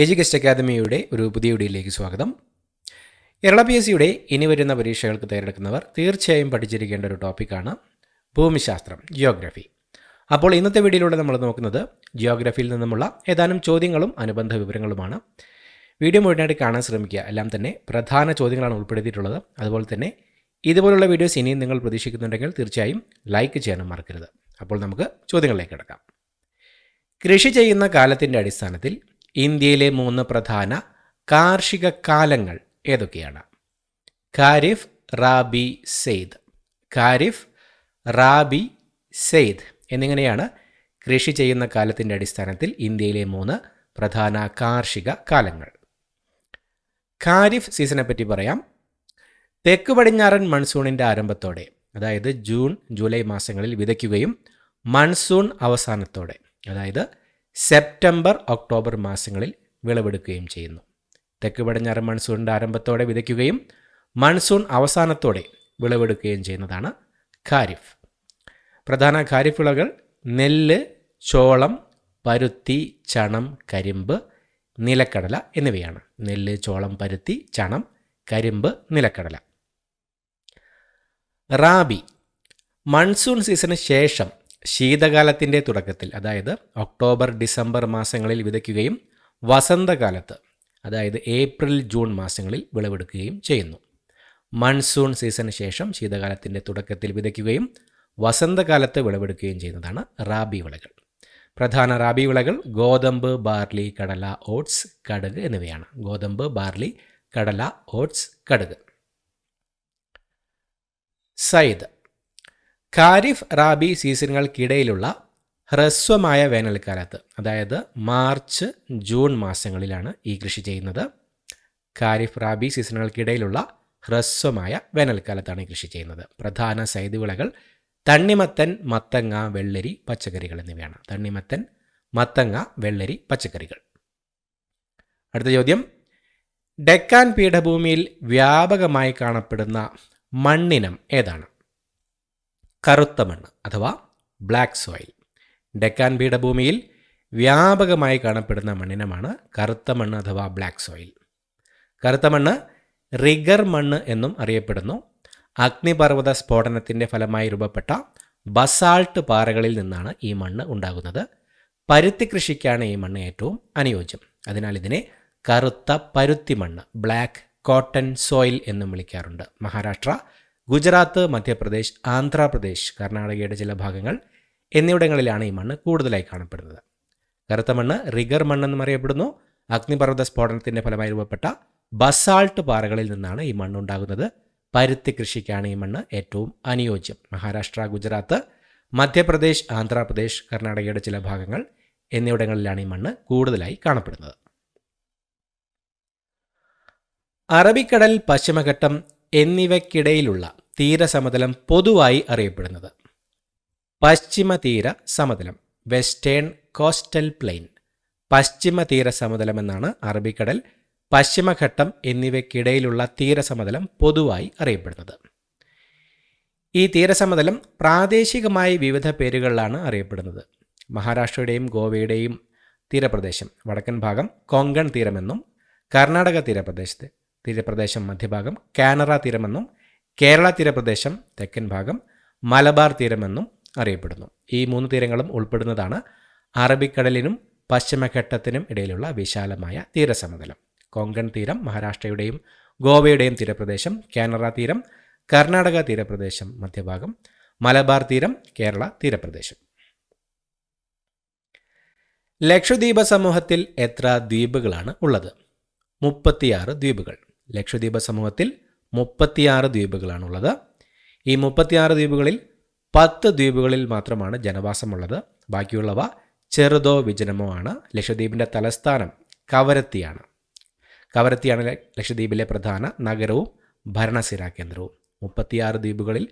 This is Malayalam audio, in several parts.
എജുകസ്റ്റ് അക്കാദമിയുടെ ഒരു പുതിയ വീഡിയോയിലേക്ക് സ്വാഗതം. കേരള PSCയുടെ ഇനി വരുന്ന പരീക്ഷകൾക്ക് തയ്യാറെടുക്കുന്നവർ തീർച്ചയായും പഠിച്ചിരിക്കേണ്ട ഒരു ടോപ്പിക്കാണ് ഭൂമിശാസ്ത്രം, ജിയോഗ്രഫി. അപ്പോൾ ഇന്നത്തെ വീഡിയോയിലൂടെ നമ്മൾ നോക്കുന്നത് ജിയോഗ്രഫിയിൽ നിന്നുമുള്ള ഏതാനും ചോദ്യങ്ങളും അനുബന്ധ വിവരങ്ങളുമാണ്. വീഡിയോ മുഴുവനായിട്ട് കാണാൻ ശ്രമിക്കുക. എല്ലാം തന്നെ പ്രധാന ചോദ്യങ്ങളാണ് ഉൾപ്പെടുത്തിയിട്ടുള്ളത്. അതുപോലെ തന്നെ ഇതുപോലുള്ള വീഡിയോസ് ഇനിയും നിങ്ങൾ പ്രതീക്ഷിക്കുന്നുണ്ടെങ്കിൽ തീർച്ചയായും ലൈക്ക് ചെയ്യാനും മറക്കരുത്. അപ്പോൾ നമുക്ക് ചോദ്യങ്ങളിലേക്ക് കിടക്കാം. കൃഷി ചെയ്യുന്ന കാലത്തിൻ്റെ അടിസ്ഥാനത്തിൽ ഇന്ത്യയിലെ 3 പ്രധാന കാർഷിക കാലങ്ങൾ ഏതൊക്കെയാണ്? ഖാരിഫ്, റാബി, സെയ്ദ്. ഖാരിഫ്, റാബി, സെയ്ദ് എന്നിങ്ങനെയാണ് കൃഷി ചെയ്യുന്ന കാലത്തിൻ്റെ അടിസ്ഥാനത്തിൽ ഇന്ത്യയിലെ 3 പ്രധാന കാർഷിക കാലങ്ങൾ. ഖാരിഫ് സീസണെ പറ്റി പറയാം. തെക്ക് പടിഞ്ഞാറൻ മൺസൂണിൻ്റെ ആരംഭത്തോടെ, അതായത് ജൂൺ ജൂലൈ മാസങ്ങളിൽ വിതയ്ക്കുകയും മൺസൂൺ അവസാനത്തോടെ, അതായത് സെപ്റ്റംബർ ഒക്ടോബർ മാസങ്ങളിൽ വിളവെടുക്കുകയും ചെയ്യുന്നു. തെക്ക് പടിഞ്ഞാറൻ മൺസൂണിൻ്റെ ആരംഭത്തോടെ വിതയ്ക്കുകയും മൺസൂൺ അവസാനത്തോടെ വിളവെടുക്കുകയും ചെയ്യുന്നതാണ് ഖാരിഫ്. പ്രധാന ഖാരിഫ് വിളകൾ നെല്ല്, ചോളം, പരുത്തി, ചണം, കരിമ്പ്, നിലക്കടല എന്നിവയാണ്. നെല്ല്, ചോളം, പരുത്തി, ചണം, കരിമ്പ്, നിലക്കടല. റാബി മൺസൂൺ സീസണിന് ശേഷം ശീതകാലത്തിൻ്റെ തുടക്കത്തിൽ, അതായത് ഒക്ടോബർ ഡിസംബർ മാസങ്ങളിൽ വിതയ്ക്കുകയും വസന്തകാലത്ത്, അതായത് ഏപ്രിൽ ജൂൺ മാസങ്ങളിൽ വിളവെടുക്കുകയും ചെയ്യുന്നു. മൺസൂൺ സീസണിന് ശേഷം ശീതകാലത്തിൻ്റെ തുടക്കത്തിൽ വിതയ്ക്കുകയും വസന്തകാലത്ത് വിളവെടുക്കുകയും ചെയ്യുന്നതാണ് റാബി വിളകൾ. പ്രധാന റാബി വിളകൾ ഗോതമ്പ്, ബാർലി, കടല, ഓട്സ്, കടുക് എന്നിവയാണ്. ഗോതമ്പ്, ബാർലി, കടല, ഓട്സ്, കടുക്. സയ്ദ് ഖാരിഫ്, റാബി സീസണുകൾക്കിടയിലുള്ള ഹ്രസ്വമായ വേനൽക്കാലത്ത്, അതായത് മാർച്ച് ജൂൺ മാസങ്ങളിലാണ് ഈ കൃഷി ചെയ്യുന്നത്. ഖാരിഫ്, റാബി സീസണുകൾക്കിടയിലുള്ള ഹ്രസ്വമായ വേനൽക്കാലത്താണ് ഈ കൃഷി ചെയ്യുന്നത്. പ്രധാന സയ്ദ് വിളകൾ തണ്ണിമത്തൻ, മത്തങ്ങ, വെള്ളരി, പച്ചക്കറികൾ എന്നിവയാണ്. തണ്ണിമത്തൻ, മത്തങ്ങ, വെള്ളരി, പച്ചക്കറികൾ. അടുത്ത ചോദ്യം, ഡെക്കാൻ പീഠഭൂമിയിൽ വ്യാപകമായി കാണപ്പെടുന്ന മണ്ണിനം ഏതാണ്? കറുത്ത മണ്ണ് അഥവാ ബ്ലാക്ക് സോയിൽ. ഡെക്കാൻ പീഠഭൂമിയിൽ വ്യാപകമായി കാണപ്പെടുന്ന മണ്ണിനമാണ് കറുത്ത മണ്ണ് അഥവാ ബ്ലാക്ക് സോയിൽ. കറുത്ത മണ്ണ് റിഗർ മണ്ണ് എന്നും അറിയപ്പെടുന്നു. അഗ്നിപർവ്വത സ്ഫോടനത്തിൻ്റെ ഫലമായി രൂപപ്പെട്ട ബസാൾട്ട് പാറകളിൽ നിന്നാണ് ഈ മണ്ണ് ഉണ്ടാകുന്നത്. പരുത്തി കൃഷിക്കാണ് ഈ മണ്ണ് ഏറ്റവും അനുയോജ്യം. അതിനാൽ ഇതിനെ കറുത്ത പരുത്തി മണ്ണ്, ബ്ലാക്ക് കോട്ടൺ സോയിൽ എന്നും വിളിക്കാറുണ്ട്. മഹാരാഷ്ട്ര, ഗുജറാത്ത്, മധ്യപ്രദേശ്, ആന്ധ്രാപ്രദേശ്, കർണാടകയുടെ ചില ഭാഗങ്ങൾ എന്നിവിടങ്ങളിലാണ് ഈ മണ്ണ് കൂടുതലായി കാണപ്പെടുന്നത്. കറുത്ത മണ്ണ് റിഗർ മണ്ണെന്നും അറിയപ്പെടുന്നു. അഗ്നിപർവ്വത സ്ഫോടനത്തിൻ്റെ ഫലമായി രൂപപ്പെട്ട ബസാൾട്ട് പാറകളിൽ നിന്നാണ് ഈ മണ്ണുണ്ടാകുന്നത്. പരുത്തി കൃഷിക്കാണ് ഈ മണ്ണ് ഏറ്റവും അനുയോജ്യം. മഹാരാഷ്ട്ര, ഗുജറാത്ത്, മധ്യപ്രദേശ്, ആന്ധ്രാപ്രദേശ്, കർണാടകയുടെ ചില ഭാഗങ്ങൾ എന്നിവിടങ്ങളിലാണ് ഈ മണ്ണ് കൂടുതലായി കാണപ്പെടുന്നത്. അറബിക്കടൽ, പശ്ചിമഘട്ടം എന്നിവയ്ക്കിടയിലുള്ള തീരസമതലം പൊതുവായി അറിയപ്പെടുന്നത്? പശ്ചിമ തീര സമതലം, വെസ്റ്റേൺ കോസ്റ്റൽ പ്ലെയിൻ. പശ്ചിമ തീര സമതലം എന്നാണ് അറബിക്കടൽ, പശ്ചിമഘട്ടം എന്നിവയ്ക്കിടയിലുള്ള തീരസമതലം പൊതുവായി അറിയപ്പെടുന്നത്. ഈ തീരസമതലം പ്രാദേശികമായി വിവിധ പേരുകളിലാണ് അറിയപ്പെടുന്നത്. മഹാരാഷ്ട്രയുടെയും ഗോവയുടെയും തീരപ്രദേശം വടക്കൻ ഭാഗം കൊങ്കൺ തീരമെന്നും, കർണാടക തീരപ്രദേശം മധ്യഭാഗം കാനറ തീരമെന്നും, കേരള തീരപ്രദേശം തെക്കൻ ഭാഗം മലബാർ തീരമെന്നും അറിയപ്പെടുന്നു. ഈ 3 തീരങ്ങളും ഉൾപ്പെടുന്നതാണ് അറബിക്കടലിനും പശ്ചിമഘട്ടത്തിനും ഇടയിലുള്ള വിശാലമായ തീരസമതലം. കൊങ്കൺ തീരം മഹാരാഷ്ട്രയുടെയും ഗോവയുടെയും തീരപ്രദേശം, കാനറ തീരം കർണാടക തീരപ്രദേശം മധ്യഭാഗം, മലബാർ തീരം കേരള തീരപ്രദേശം. ലക്ഷദ്വീപ സമൂഹത്തിൽ എത്ര ദ്വീപുകളാണ് ഉള്ളത്? 36 ദ്വീപുകൾ. ലക്ഷദ്വീപ സമൂഹത്തിൽ 36 ദ്വീപുകളാണുള്ളത്. ഈ 36 ദ്വീപുകളിൽ 10 ദ്വീപുകളിൽ മാത്രമാണ് ജനവാസമുള്ളത്. ബാക്കിയുള്ളവ ചെറുതോ വിജനമോ ആണ്. ലക്ഷദ്വീപിൻ്റെ തലസ്ഥാനം കവരത്തിയാണ്. കവരത്തിയാണ് ലക്ഷദ്വീപിലെ പ്രധാന നഗരവും ഭരണസിരാ കേന്ദ്രവും. 36 ദ്വീപുകളിൽ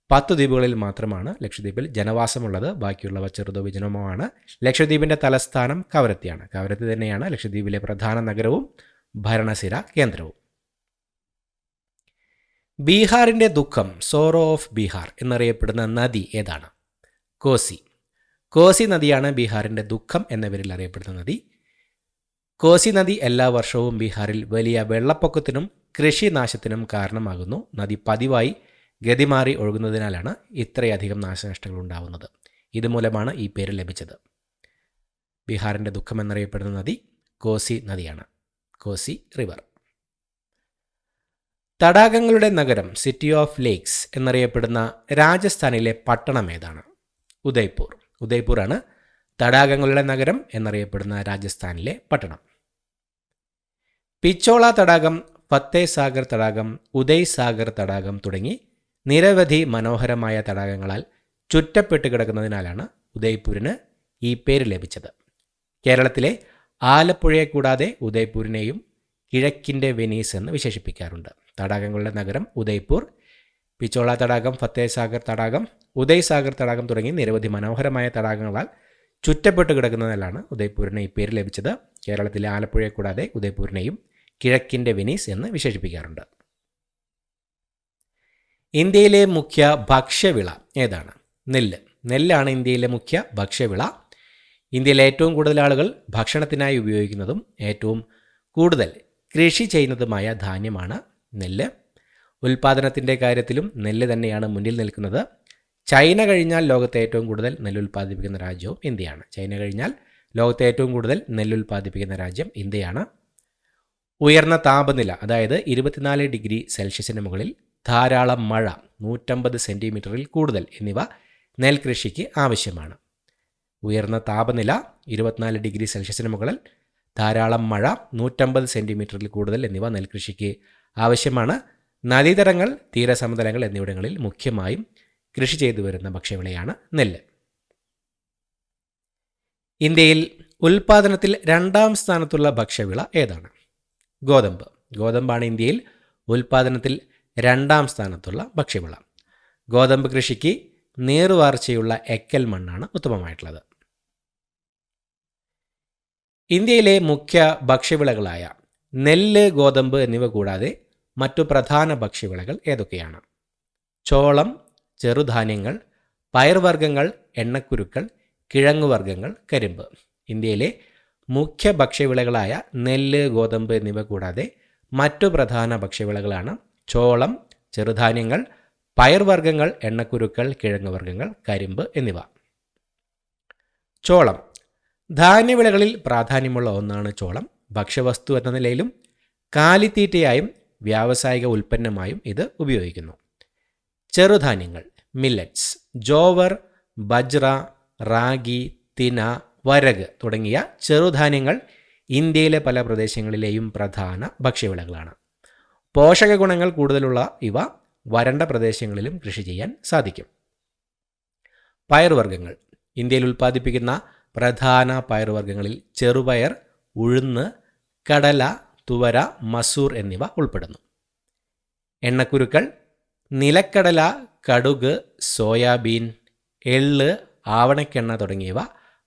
10 ദ്വീപുകളിൽ മാത്രമാണ് ലക്ഷദ്വീപിൽ ജനവാസമുള്ളത്. ബാക്കിയുള്ളവ ചെറുതോ വിജനമോ ആണ്. ലക്ഷദ്വീപിൻ്റെ തലസ്ഥാനം കവരത്തിയാണ്. കവരത്തി തന്നെയാണ് ലക്ഷദ്വീപിലെ പ്രധാന നഗരവും ഭരണസിര കേന്ദ്രവും. ബീഹാറിൻ്റെ ദുഃഖം, സോറോ ഓഫ് ബീഹാർ എന്നറിയപ്പെടുന്ന നദി ഏതാണ്? കോസി. കോസി നദിയാണ് ബീഹാറിൻ്റെ ദുഃഖം എന്ന പേരിൽ അറിയപ്പെടുന്ന നദി. കോസി നദി എല്ലാ വർഷവും ബീഹാറിൽ വലിയ വെള്ളപ്പൊക്കത്തിനും കൃഷിനാശത്തിനും കാരണമാകുന്നു. നദി പതിവായി ഗതിമാറി ഒഴുകുന്നതിനാലാണ് ഇത്രയധികം നാശനഷ്ടങ്ങൾ ഉണ്ടാവുന്നത്. ഇതുമൂലമാണ് ഈ പേര് ലഭിച്ചത്. ബീഹാറിൻ്റെ ദുഃഖമെന്നറിയപ്പെടുന്ന നദി കോസി നദിയാണ്, കോസി റിവർ. തടാകങ്ങളുടെ നഗരം, സിറ്റി ഓഫ് ലേക്സ് എന്നറിയപ്പെടുന്ന രാജസ്ഥാനിലെ പട്ടണം ഏതാണ്? ഉദയ്പൂർ. ഉദയ്പൂറാണ് തടാകങ്ങളുടെ നഗരം എന്നറിയപ്പെടുന്ന രാജസ്ഥാനിലെ പട്ടണം. പിച്ചോള തടാകം, ഫത്തേ സാഗർ തടാകം, ഉദയ് സാഗർ തടാകം തുടങ്ങി നിരവധി മനോഹരമായ തടാകങ്ങളാൽ ചുറ്റപ്പെട്ട് കിടക്കുന്നതിനാലാണ് ഉദയ്പൂരിന് ഈ പേര് ലഭിച്ചത്. കേരളത്തിലെ ആലപ്പുഴയെ കൂടാതെ ഉദയ്പൂരിനെയും കിഴക്കിൻ്റെ വെനീസ് എന്ന് വിശേഷിപ്പിക്കാറുണ്ട്. തടാകങ്ങളുടെ നഗരം ഉദയ്പൂർ. പിച്ചോള തടാകം, ഫത്തേ സാഗർ തടാകം, ഉദയ് സാഗർ തടാകം തുടങ്ങി നിരവധി മനോഹരമായ തടാകങ്ങളാൽ ചുറ്റപ്പെട്ട് കിടക്കുന്നതിനാലാണ് ഉദയ്പൂരിന് ഈ പേര് ലഭിച്ചത്. കേരളത്തിലെ ആലപ്പുഴയെ കൂടാതെ ഉദയ്പൂരിനെയും കിഴക്കിൻ്റെ വെനീസ് എന്ന് വിശേഷിപ്പിക്കാറുണ്ട്. ഇന്ത്യയിലെ മുഖ്യ ഭക്ഷ്യവിള ഏതാണ്? നെല്ല്. നെല്ലാണ് ഇന്ത്യയിലെ മുഖ്യ ഭക്ഷ്യവിള. ഇന്ത്യയിലെ ഏറ്റവും കൂടുതൽ ആളുകൾ ഭക്ഷണത്തിനായി ഉപയോഗിക്കുന്നതും ഏറ്റവും കൂടുതൽ കൃഷി ചെയ്യുന്നതുമായ ധാന്യമാണ് നെല്ല്. ഉൽപ്പാദനത്തിൻ്റെ കാര്യത്തിലും നെല്ല് തന്നെയാണ് മുന്നിൽ നിൽക്കുന്നത്. ചൈന കഴിഞ്ഞാൽ ലോകത്തെ ഏറ്റവും കൂടുതൽ നെല്ല് ഉൽപ്പാദിപ്പിക്കുന്ന രാജ്യവും ഇന്ത്യയാണ്. ചൈന കഴിഞ്ഞാൽ ലോകത്തെ ഏറ്റവും കൂടുതൽ നെല്ല് ഉൽപ്പാദിപ്പിക്കുന്ന രാജ്യം ഇന്ത്യയാണ്. ഉയർന്ന താപനില, അതായത് 24 ഡിഗ്രി സെൽഷ്യസിന് മുകളിൽ ധാരാളം മഴ, 150 സെൻറ്റിമീറ്ററിൽ കൂടുതൽ എന്നിവ നെൽകൃഷിക്ക് ആവശ്യമാണ്. ഉയർന്ന താപനില, 24 ഡിഗ്രി സെൽഷ്യസിന് മുകളിൽ ധാരാളം മഴ, 150 സെൻറ്റിമീറ്ററിൽ കൂടുതൽ എന്നിവ നെൽകൃഷിക്ക് ആവശ്യമാണ്. നദീതടങ്ങൾ, തീരസമതലങ്ങൾ എന്നിവിടങ്ങളിൽ മുഖ്യമായും കൃഷി ചെയ്തു വരുന്ന ഭക്ഷ്യവിളയാണ് നെല്ല്. ഇന്ത്യയിൽ ഉൽപ്പാദനത്തിൽ 2ാം സ്ഥാനത്തുള്ള ഭക്ഷ്യവിള ഏതാണ്? ഗോതമ്പ്. ഗോതമ്പാണ് ഇന്ത്യയിൽ ഉൽപ്പാദനത്തിൽ 2ാം സ്ഥാനത്തുള്ള ഭക്ഷ്യവിള. ഗോതമ്പ് കൃഷിക്ക് നീറുവാർച്ചയുള്ള എക്കൽ മണ്ണാണ് ഉത്തമമായിട്ടുള്ളത്. ഇന്ത്യയിലെ മുഖ്യ ഭക്ഷ്യവിളകളായ നെല്ല്, ഗോതമ്പ് എന്നിവ കൂടാതെ മറ്റു പ്രധാന ഭക്ഷ്യവിളകൾ ഏതൊക്കെയാണ്? ചോളം, ചെറുധാന്യങ്ങൾ, പയർവർഗ്ഗങ്ങൾ, എണ്ണക്കുരുക്കൾ, കിഴങ്ങുവർഗ്ഗങ്ങൾ, കരിമ്പ്. ഇന്ത്യയിലെ മുഖ്യ ഭക്ഷ്യവിളകളായ നെല്ല്, ഗോതമ്പ് എന്നിവ കൂടാതെ മറ്റു പ്രധാന ഭക്ഷ്യവിളകളാണ് ചോളം, ചെറുധാന്യങ്ങൾ, പയർവർഗ്ഗങ്ങൾ, എണ്ണക്കുരുക്കൾ, കിഴങ്ങുവർഗ്ഗങ്ങൾ, കരിമ്പ് എന്നിവ. ചോളം. ധാന്യവിളകളിൽ പ്രാധാന്യമുള്ള ഒന്നാണ് ചോളം. ഭക്ഷ്യവസ്തു എന്ന നിലയിലും കാലിത്തീറ്റയായും വ്യാവസായിക ഉൽപ്പന്നമായും ഇത് ഉപയോഗിക്കുന്നു. ചെറുധാന്യങ്ങൾ, മില്ലറ്റ്സ്, ജോവർ, ബജ്റ, റാഗി, തിന, വരക് തുടങ്ങിയ ചെറുധാന്യങ്ങൾ ഇന്ത്യയിലെ പല പ്രദേശങ്ങളിലെയും പ്രധാന ഭക്ഷ്യവിളകളാണ്. പോഷക ഗുണങ്ങൾ കൂടുതലുള്ള ഇവ വരണ്ട പ്രദേശങ്ങളിലും കൃഷി ചെയ്യാൻ സാധിക്കും. പയർവർഗ്ഗങ്ങൾ. ഇന്ത്യയിൽ ഉൽപ്പാദിപ്പിക്കുന്ന പ്രധാന പയർവർഗ്ഗങ്ങളിൽ ചെറുപയർ, ഉഴുന്ന്, കടല, തുവര, മസൂർ എന്നിവ ഉൾപ്പെടുന്നു. എണ്ണക്കുരുക്കൾ. നിലക്കടല, കടുക്, സോയാബീൻ, എള്ള്, ആവണക്കെണ്ണ തുടങ്ങിയവ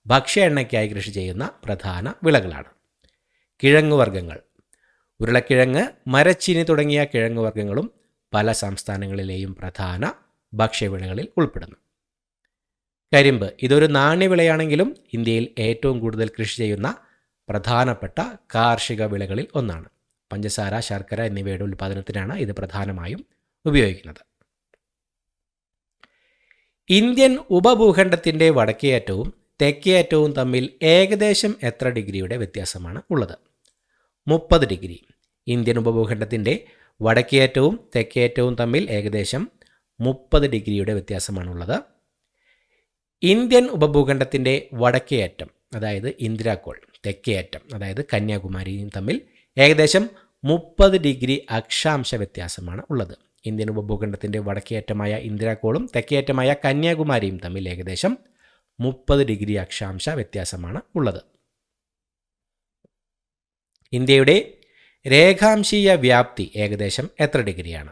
ഭക്ഷ്യ എണ്ണയ്ക്കായി കൃഷി ചെയ്യുന്ന പ്രധാന വിളകളാണ്. കിഴങ്ങുവർഗ്ഗങ്ങൾ. ഉരുളക്കിഴങ്ങ്, മരച്ചീനി തുടങ്ങിയ കിഴങ്ങുവർഗ്ഗങ്ങളും പല സംസ്ഥാനങ്ങളിലെയും പ്രധാന ഭക്ഷ്യവിളകളിൽ ഉൾപ്പെടുന്നു. കരിമ്പ്. ഇതൊരു നാണ്യവിളയാണെങ്കിലും ഇന്ത്യയിൽ ഏറ്റവും കൂടുതൽ കൃഷി ചെയ്യുന്ന പ്രധാനപ്പെട്ട കാർഷിക വിളകളിൽ ഒന്നാണ്. പഞ്ചസാര, ശർക്കര എന്നിവയുടെ ഉൽപ്പാദനത്തിനാണ് ഇത് പ്രധാനമായും ഉപയോഗിക്കുന്നത്. ഇന്ത്യൻ ഉപഭൂഖണ്ഡത്തിൻ്റെ വടക്കേയറ്റവും തെക്കേയറ്റവും തമ്മിൽ ഏകദേശം എത്ര ഡിഗ്രിയുടെ വ്യത്യാസമാണ് ഉള്ളത്? 30 ഡിഗ്രി. ഇന്ത്യൻ ഉപഭൂഖണ്ഡത്തിൻ്റെ വടക്കേയറ്റവും തെക്കേയറ്റവും തമ്മിൽ ഏകദേശം 30 ഡിഗ്രിയുടെ വ്യത്യാസമാണുള്ളത്. ഇന്ത്യൻ ഉപഭൂഖണ്ഡത്തിൻ്റെ വടക്കേയറ്റം, അതായത് ഇന്ദിരാക്കോൾ, തെക്കേയറ്റം, അതായത് കന്യാകുമാരിയും തമ്മിൽ ഏകദേശം 30 ഡിഗ്രി അക്ഷാംശ വ്യത്യാസമാണ് ഉള്ളത്. ഇന്ത്യൻ ഉപഭൂഖണ്ഡത്തിൻ്റെ വടക്കേയറ്റമായ ഇന്ദിരാക്കോളും തെക്കേയറ്റമായ കന്യാകുമാരിയും തമ്മിൽ ഏകദേശം 30 ഡിഗ്രി അക്ഷാംശ വ്യത്യാസമാണ് ഉള്ളത്. ഇന്ത്യയുടെ രേഖാംശീയ വ്യാപ്തി ഏകദേശം എത്ര ഡിഗ്രിയാണ്?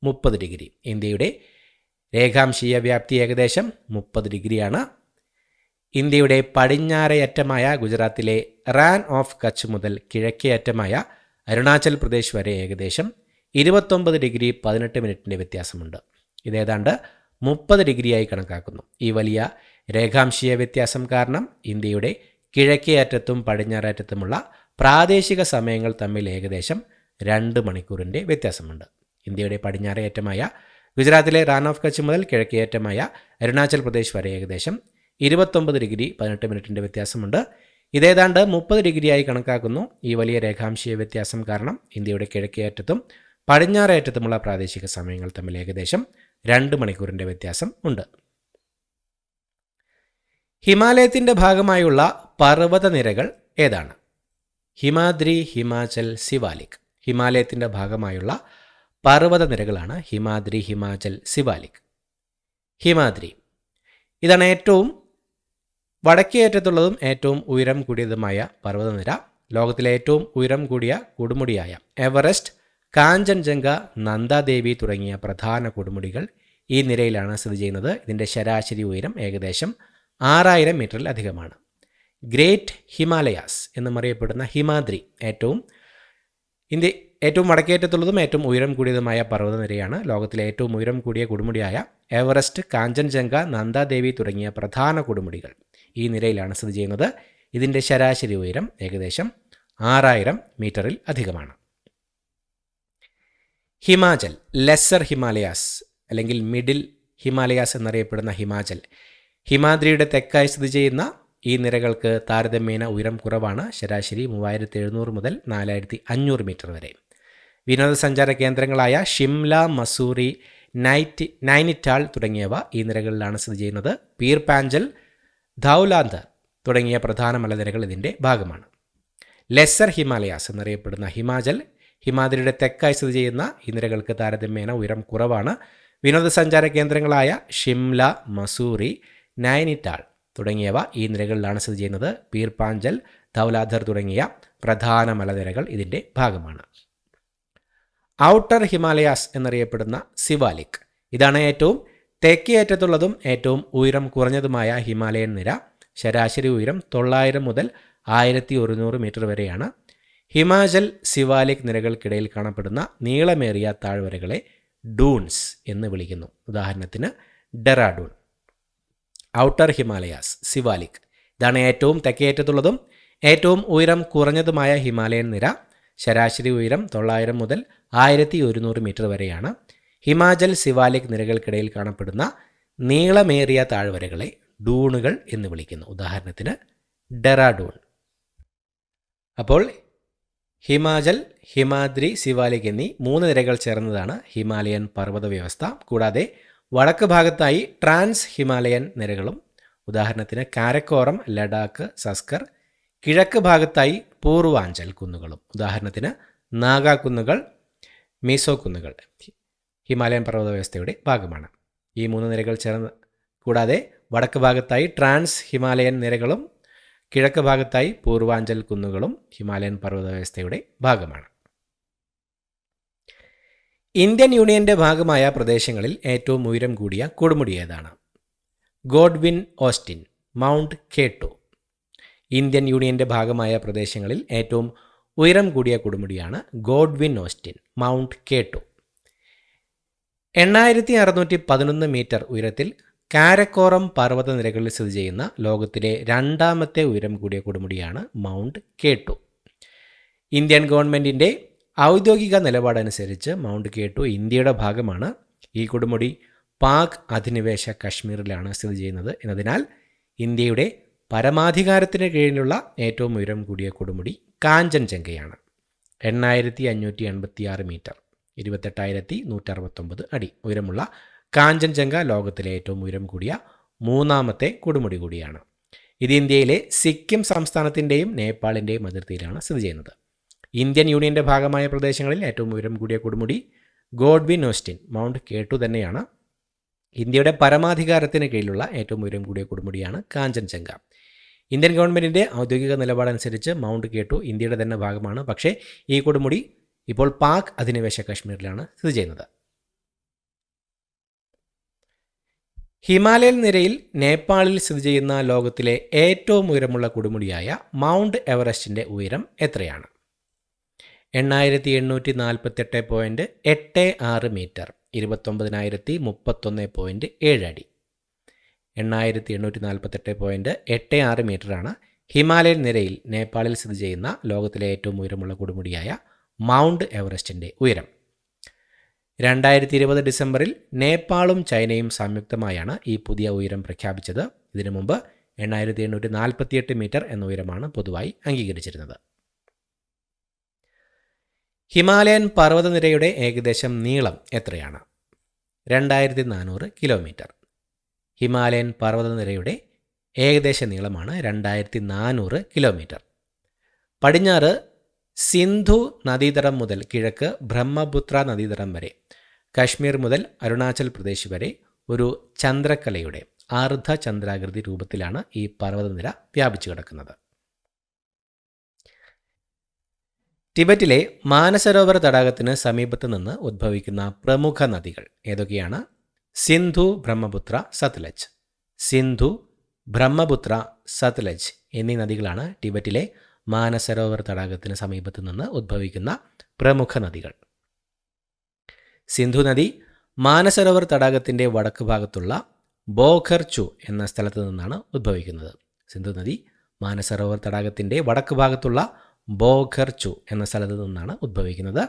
30 ഡിഗ്രി. ഇന്ത്യയുടെ രേഖാംശീയ വ്യാപ്തി ഏകദേശം 30 ഡിഗ്രിയാണ്. ഇന്ത്യയുടെ പടിഞ്ഞാറേ അറ്റമായ ഗുജറാത്തിലെ റാൻ ഓഫ് കച്ച് മുതൽ കിഴക്കേ അറ്റമായ അരുണാചൽ പ്രദേശ് വരെ ഏകദേശം 29 ഡിഗ്രി 18 മിനിറ്റിൻ്റെ വ്യത്യാസമുണ്ട്. ഇതേതാണ്ട് 30 ഡിഗ്രിയായി കണക്കാക്കുന്നു. ഈ വലിയ രേഖാംശീയ വ്യത്യാസം കാരണം ഇന്ത്യയുടെ കിഴക്കേ അറ്റത്തും പടിഞ്ഞാറേ അറ്റത്തുമുള്ള പ്രാദേശിക സമയങ്ങൾ തമ്മിൽ ഏകദേശം 2 മണിക്കൂറിൻ്റെ വ്യത്യാസമുണ്ട്. ഇന്ത്യയുടെ പടിഞ്ഞാറേ അറ്റമായ ഗുജറാത്തിലെ റാൻ ഓഫ് കച്ച് മുതൽ കിഴക്കേ അറ്റമായ അരുണാചൽ പ്രദേശ് വരെ ഏകദേശം 29 ഡിഗ്രി 18 മിനിറ്റിൻ്റെ വ്യത്യാസമുണ്ട്. ഇതേതാണ്ട് 30 ഡിഗ്രിയായി കണക്കാക്കുന്നു. ഈ വലിയ രേഖാംശീയ വ്യത്യാസം കാരണം ഇന്ത്യയുടെ കിഴക്കേ അറ്റത്തും പടിഞ്ഞാറേ അറ്റത്തുമുള്ള പ്രാദേശിക സമയങ്ങൾ തമ്മിൽ ഏകദേശം 2 മണിക്കൂറിൻ്റെ വ്യത്യാസം ഉണ്ട്. ഹിമാലയത്തിൻ്റെ ഭാഗമായുള്ള പർവ്വതനിരകൾ ഏതാണ്? ഹിമാദ്രി, ഹിമാചൽ, സിവാലിക്. ഹിമാലയത്തിൻ്റെ ഭാഗമായുള്ള പർവ്വതനിരകളാണ് ഹിമാദ്രി, ഹിമാചൽ, സിവാലിക്. ഹിമാദ്രി ഇതാണ് ഏറ്റവും വടക്കേ അറ്റത്തുള്ളതും ഏറ്റവും ഉയരം കൂടിയതുമായ പർവ്വതനിര. ലോകത്തിലെ ഏറ്റവും ഉയരം കൂടിയ കൊടുമുടിയായ എവറസ്റ്റ്, കാഞ്ചൻജംഗ, നന്ദാദേവി തുടങ്ങിയ പ്രധാന കൊടുമുടികൾ ഈ നിരയിലാണ് സ്ഥിതി ചെയ്യുന്നത്. ഇതിൻ്റെ ശരാശരി ഉയരം ഏകദേശം 6000 മീറ്ററിൽ അധികമാണ്. ഗ്രേറ്റ് ഹിമാലയാസ് എന്നുമറിയപ്പെടുന്ന ഹിമാദ്രി ഏറ്റവും വടക്കേറ്റത്തുള്ളതും ഏറ്റവും ഉയരം കൂടിയതുമായ പർവ്വതനിരയാണ്. ലോകത്തിലെ ഏറ്റവും ഉയരം കൂടിയ കൊടുമുടിയായ എവറസ്റ്റ്, കാഞ്ചൻജംഗ, നന്ദാദേവി തുടങ്ങിയ പ്രധാന കൊടുമുടികൾ ഈ നിരയിലാണ് സ്ഥിതി ചെയ്യുന്നത്. ഇതിൻ്റെ ശരാശരി ഉയരം ഏകദേശം 6000 മീറ്ററിൽ അധികമാണ്. ഹിമാചൽ, ലെസ്സർ ഹിമാലയാസ് അല്ലെങ്കിൽ മിഡിൽ ഹിമാലയാസ് എന്നറിയപ്പെടുന്ന ഹിമാചൽ, ഹിമാദ്രിയുടെ തെക്കായി സ്ഥിതി ചെയ്യുന്ന ഈ നിരകൾക്ക് താരതമ്യേന ഉയരം കുറവാണ്. ശരാശരി 3700 മുതൽ 4500 മീറ്റർ വരെ. വിനോദസഞ്ചാര കേന്ദ്രങ്ങളായ ഷിംല, മസൂറി, നൈനിറ്റാൾ തുടങ്ങിയവ ഈ നിരകളിലാണ് സ്ഥിതി ചെയ്യുന്നത്. പീർ പാഞ്ചൽ, ധൗലാന്ത് തുടങ്ങിയ പ്രധാന മലനിരകൾ ഇതിൻ്റെ ഭാഗമാണ്. ലെസ്സർ ഹിമാലയാസ് എന്നറിയപ്പെടുന്ന ഹിമാചൽ, ഹിമാദ്രിയുടെ തെക്കായി സ്ഥിതി ചെയ്യുന്ന ഈ നിരകൾക്ക് താരതമ്യേന ഉയരം കുറവാണ്. വിനോദസഞ്ചാര കേന്ദ്രങ്ങളായ ഷിംല, മസൂറി, നൈനിറ്റാൾ തുടങ്ങിയവ ഈ നിരകളിലാണ് സ്ഥിതി ചെയ്യുന്നത്. പീർ പാഞ്ചൽ, ധൗലാധർ തുടങ്ങിയ പ്രധാന മലനിരകൾ ഇതിൻ്റെ ഭാഗമാണ്. ഔട്ടർ ഹിമാലയാസ് എന്നറിയപ്പെടുന്ന സിവാലിക് ഇതാണ് ഏറ്റവും തെക്കേ അറ്റത്തുള്ളതും ഏറ്റവും ഉയരം കുറഞ്ഞതുമായ ഹിമാലയൻ നിര. ശരാശരി ഉയരം 900 മുതൽ 1100 മീറ്റർ വരെയാണ്. ഹിമാചൽ, സിവാലിക് നിരകൾക്കിടയിൽ കാണപ്പെടുന്ന നീളമേറിയ താഴ്വരകളെ ഡൂൺസ് എന്ന് വിളിക്കുന്നു. ഉദാഹരണത്തിന് ഡെറാഡൂൺ. ഔട്ടർ ഹിമാലയാസ്, സിവാലിക് ഇതാണ് ഏറ്റവും തെക്കേയറ്റത്തുള്ളതും ഏറ്റവും ഉയരം കുറഞ്ഞതുമായ ഹിമാലയൻ നിര. ശരാശരി ഉയരം 900 മുതൽ 1100 മീറ്റർ വരെയാണ്. ഹിമാചൽ, സിവാലിക് നിരകൾക്കിടയിൽ കാണപ്പെടുന്ന നീളമേറിയ താഴ്വരകളെ ഡൂണുകൾ എന്ന് വിളിക്കുന്നു. ഉദാഹരണത്തിന് ഡെറാഡൂൺ. അപ്പോൾ ഹിമാചൽ, ഹിമാദ്രി, സിവാലിക് എന്നീ 3 നിരകൾ ചേർന്നതാണ് ഹിമാലയൻ പർവ്വത വ്യവസ്ഥ. കൂടാതെ വടക്ക് ഭാഗത്തായി ട്രാൻസ് ഹിമാലയൻ നിരകളും, ഉദാഹരണത്തിന് കാരക്കോറം, ലഡാക്ക്, സസ്കർ. കിഴക്ക് ഭാഗത്തായി പൂർവാഞ്ചൽ കുന്നുകളും, ഉദാഹരണത്തിന് നാഗ കുന്നുകൾ, മീസോ കുന്നുകൾ ഹിമാലയൻ പർവ്വത വ്യവസ്ഥയുടെ ഭാഗമാണ്. ഈ 3 നിരകൾ ചേർന്ന് കൂടാതെ വടക്ക് ഭാഗത്തായി ട്രാൻസ് ഹിമാലയൻ നിരകളും കിഴക്ക് ഭാഗത്തായി പൂർവാഞ്ചൽ കുന്നുകളും ഹിമാലയൻ പർവ്വത വ്യവസ്ഥയുടെ ഭാഗമാണ്. ഇന്ത്യൻ യൂണിയൻ്റെ ഭാഗമായ പ്രദേശങ്ങളിൽ ഏറ്റവും ഉയരം കൂടിയ കൊടുമുടി ഏതാണ്? Godwin Austen, mount K two. Indian യൂണിയൻ്റെ ഭാഗമായ പ്രദേശങ്ങളിൽ ഏറ്റവും ഉയരം കൂടിയ കൊടുമുടിയാണ് Godwin Austen, mount K two. 8611 metre ഉയരത്തിൽ കാരക്കോറം പർവ്വതനിരകളിൽ സ്ഥിതി ചെയ്യുന്ന ലോകത്തിലെ 2ാമത്തെ ഉയരം കൂടിയ കൊടുമുടിയാണ് മൗണ്ട് കെ2. ഇന്ത്യൻ ഗവൺമെൻറ്റിൻ്റെ ഔദ്യോഗിക നിലപാടനുസരിച്ച് മൗണ്ട് കെ2 ഇന്ത്യയുടെ ഭാഗമാണ്. ഈ കൊടുമുടി പാക് അധിനിവേശ കശ്മീരിലാണ് സ്ഥിതി ചെയ്യുന്നത് എന്നതിനാൽ ഇന്ത്യയുടെ പരമാധികാരത്തിന് കീഴിലുള്ള ഏറ്റവും ഉയരം കൂടിയ കൊടുമുടി കാഞ്ചൻജംഗയാണ്. 8586 മീറ്റർ 28169 അടി ഉയരമുള്ള കാഞ്ചൻജംഗ ലോകത്തിലെ ഏറ്റവും ഉയരം കൂടിയ 3ാമത്തെ കൊടുമുടി കൂടിയാണ്. ഇത് ഇന്ത്യയിലെ സിക്കിം സംസ്ഥാനത്തിൻ്റെയും നേപ്പാളിൻ്റെയും അതിർത്തിയിലാണ് സ്ഥിതി ചെയ്യുന്നത്. ഇന്ത്യൻ യൂണിയൻ്റെ ഭാഗമായ പ്രദേശങ്ങളിൽ ഏറ്റവും ഉയരം കൂടിയ കൊടുമുടി ഗോഡ്വിൻ ഓസ്റ്റിൻ, മൗണ്ട് കെ2 തന്നെയാണ്. ഇന്ത്യയുടെ പരമാധികാരത്തിന് കീഴിലുള്ള ഏറ്റവും ഉയരം കൂടിയ കൊടുമുടിയാണ് കാഞ്ചൻജംഗ. ഇന്ത്യൻ ഗവൺമെൻറ്റിൻ്റെ ഔദ്യോഗിക നിലപാടനുസരിച്ച് മൗണ്ട് കെ2 ഇന്ത്യയുടെ തന്നെ ഭാഗമാണ്. പക്ഷേ ഈ കൊടുമുടി ഇപ്പോൾ പാക് അധിനിവേശ കശ്മീരിലാണ് സ്ഥിതി ചെയ്യുന്നത്. ഹിമാലയൻ നിരയിൽ നേപ്പാളിൽ സ്ഥിതി ചെയ്യുന്ന ലോകത്തിലെ ഏറ്റവും ഉയരമുള്ള കൊടുമുടിയായ മൗണ്ട് എവറസ്റ്റിൻ്റെ ഉയരം എത്രയാണ്? 8848.86 മീറ്റർ 29031.7 അടി. 8848.86 മീറ്ററാണ് ഹിമാലയൻ നിരയിൽ നേപ്പാളിൽ സ്ഥിതി ചെയ്യുന്ന ലോകത്തിലെ ഏറ്റവും ഉയരമുള്ള കൊടുമുടിയായ മൗണ്ട് എവറസ്റ്റിൻ്റെ ഉയരം. 2020 ഡിസംബറിൽ നേപ്പാളും ചൈനയും സംയുക്തമായാണ് ഈ പുതിയ ഉയരം പ്രഖ്യാപിച്ചത്. ഇതിനു മുമ്പ് 8848 മീറ്റർ എന്ന ഉയരമാണ് പൊതുവായി അംഗീകരിച്ചിരുന്നത്. ഹിമാലയൻ പർവ്വതനിരയുടെ ഏകദേശം നീളം എത്രയാണ്? 2400 കിലോമീറ്റർ. ഹിമാലയൻ പർവ്വതനിരയുടെ ഏകദേശ നീളമാണ് 2400 കിലോമീറ്റർ. പടിഞ്ഞാറ് സിന്ധു നദീതടം മുതൽ കിഴക്ക് ബ്രഹ്മപുത്ര നദീതടം വരെ, കശ്മീർ മുതൽ അരുണാചൽ പ്രദേശ് വരെ ഒരു ചന്ദ്രക്കലയുടെ അർദ്ധചന്ദ്രാകൃതി രൂപത്തിലാണ് ഈ പർവ്വതനിര വ്യാപിച്ചു കിടക്കുന്നത്. ടിബറ്റിലെ മാനസരോവർ തടാകത്തിന് സമീപത്ത് നിന്ന് ഉദ്ഭവിക്കുന്ന പ്രമുഖ നദികൾ ഏതൊക്കെയാണ്? സിന്ധു, ബ്രഹ്മപുത്ര, സത്ലജ്. സിന്ധു, ബ്രഹ്മപുത്ര, സത്ലജ് എന്നീ നദികളാണ് ടിബറ്റിലെ മാനസരോവർ തടാകത്തിന് സമീപത്ത് നിന്ന് ഉദ്ഭവിക്കുന്ന പ്രമുഖ നദികൾ. സിന്ധു നദി മാനസരോവർ തടാകത്തിൻ്റെ വടക്ക് ഭാഗത്തുള്ള ബോഖർചു എന്ന സ്ഥലത്ത് നിന്നാണ് ഉദ്ഭവിക്കുന്നത്. സിന്ധു നദി മാനസരോവർ തടാകത്തിൻ്റെ വടക്ക് ഭാഗത്തുള്ള ബോഖർചു എന്ന സ്ഥലത്ത് നിന്നാണ് ഉദ്ഭവിക്കുന്നത്.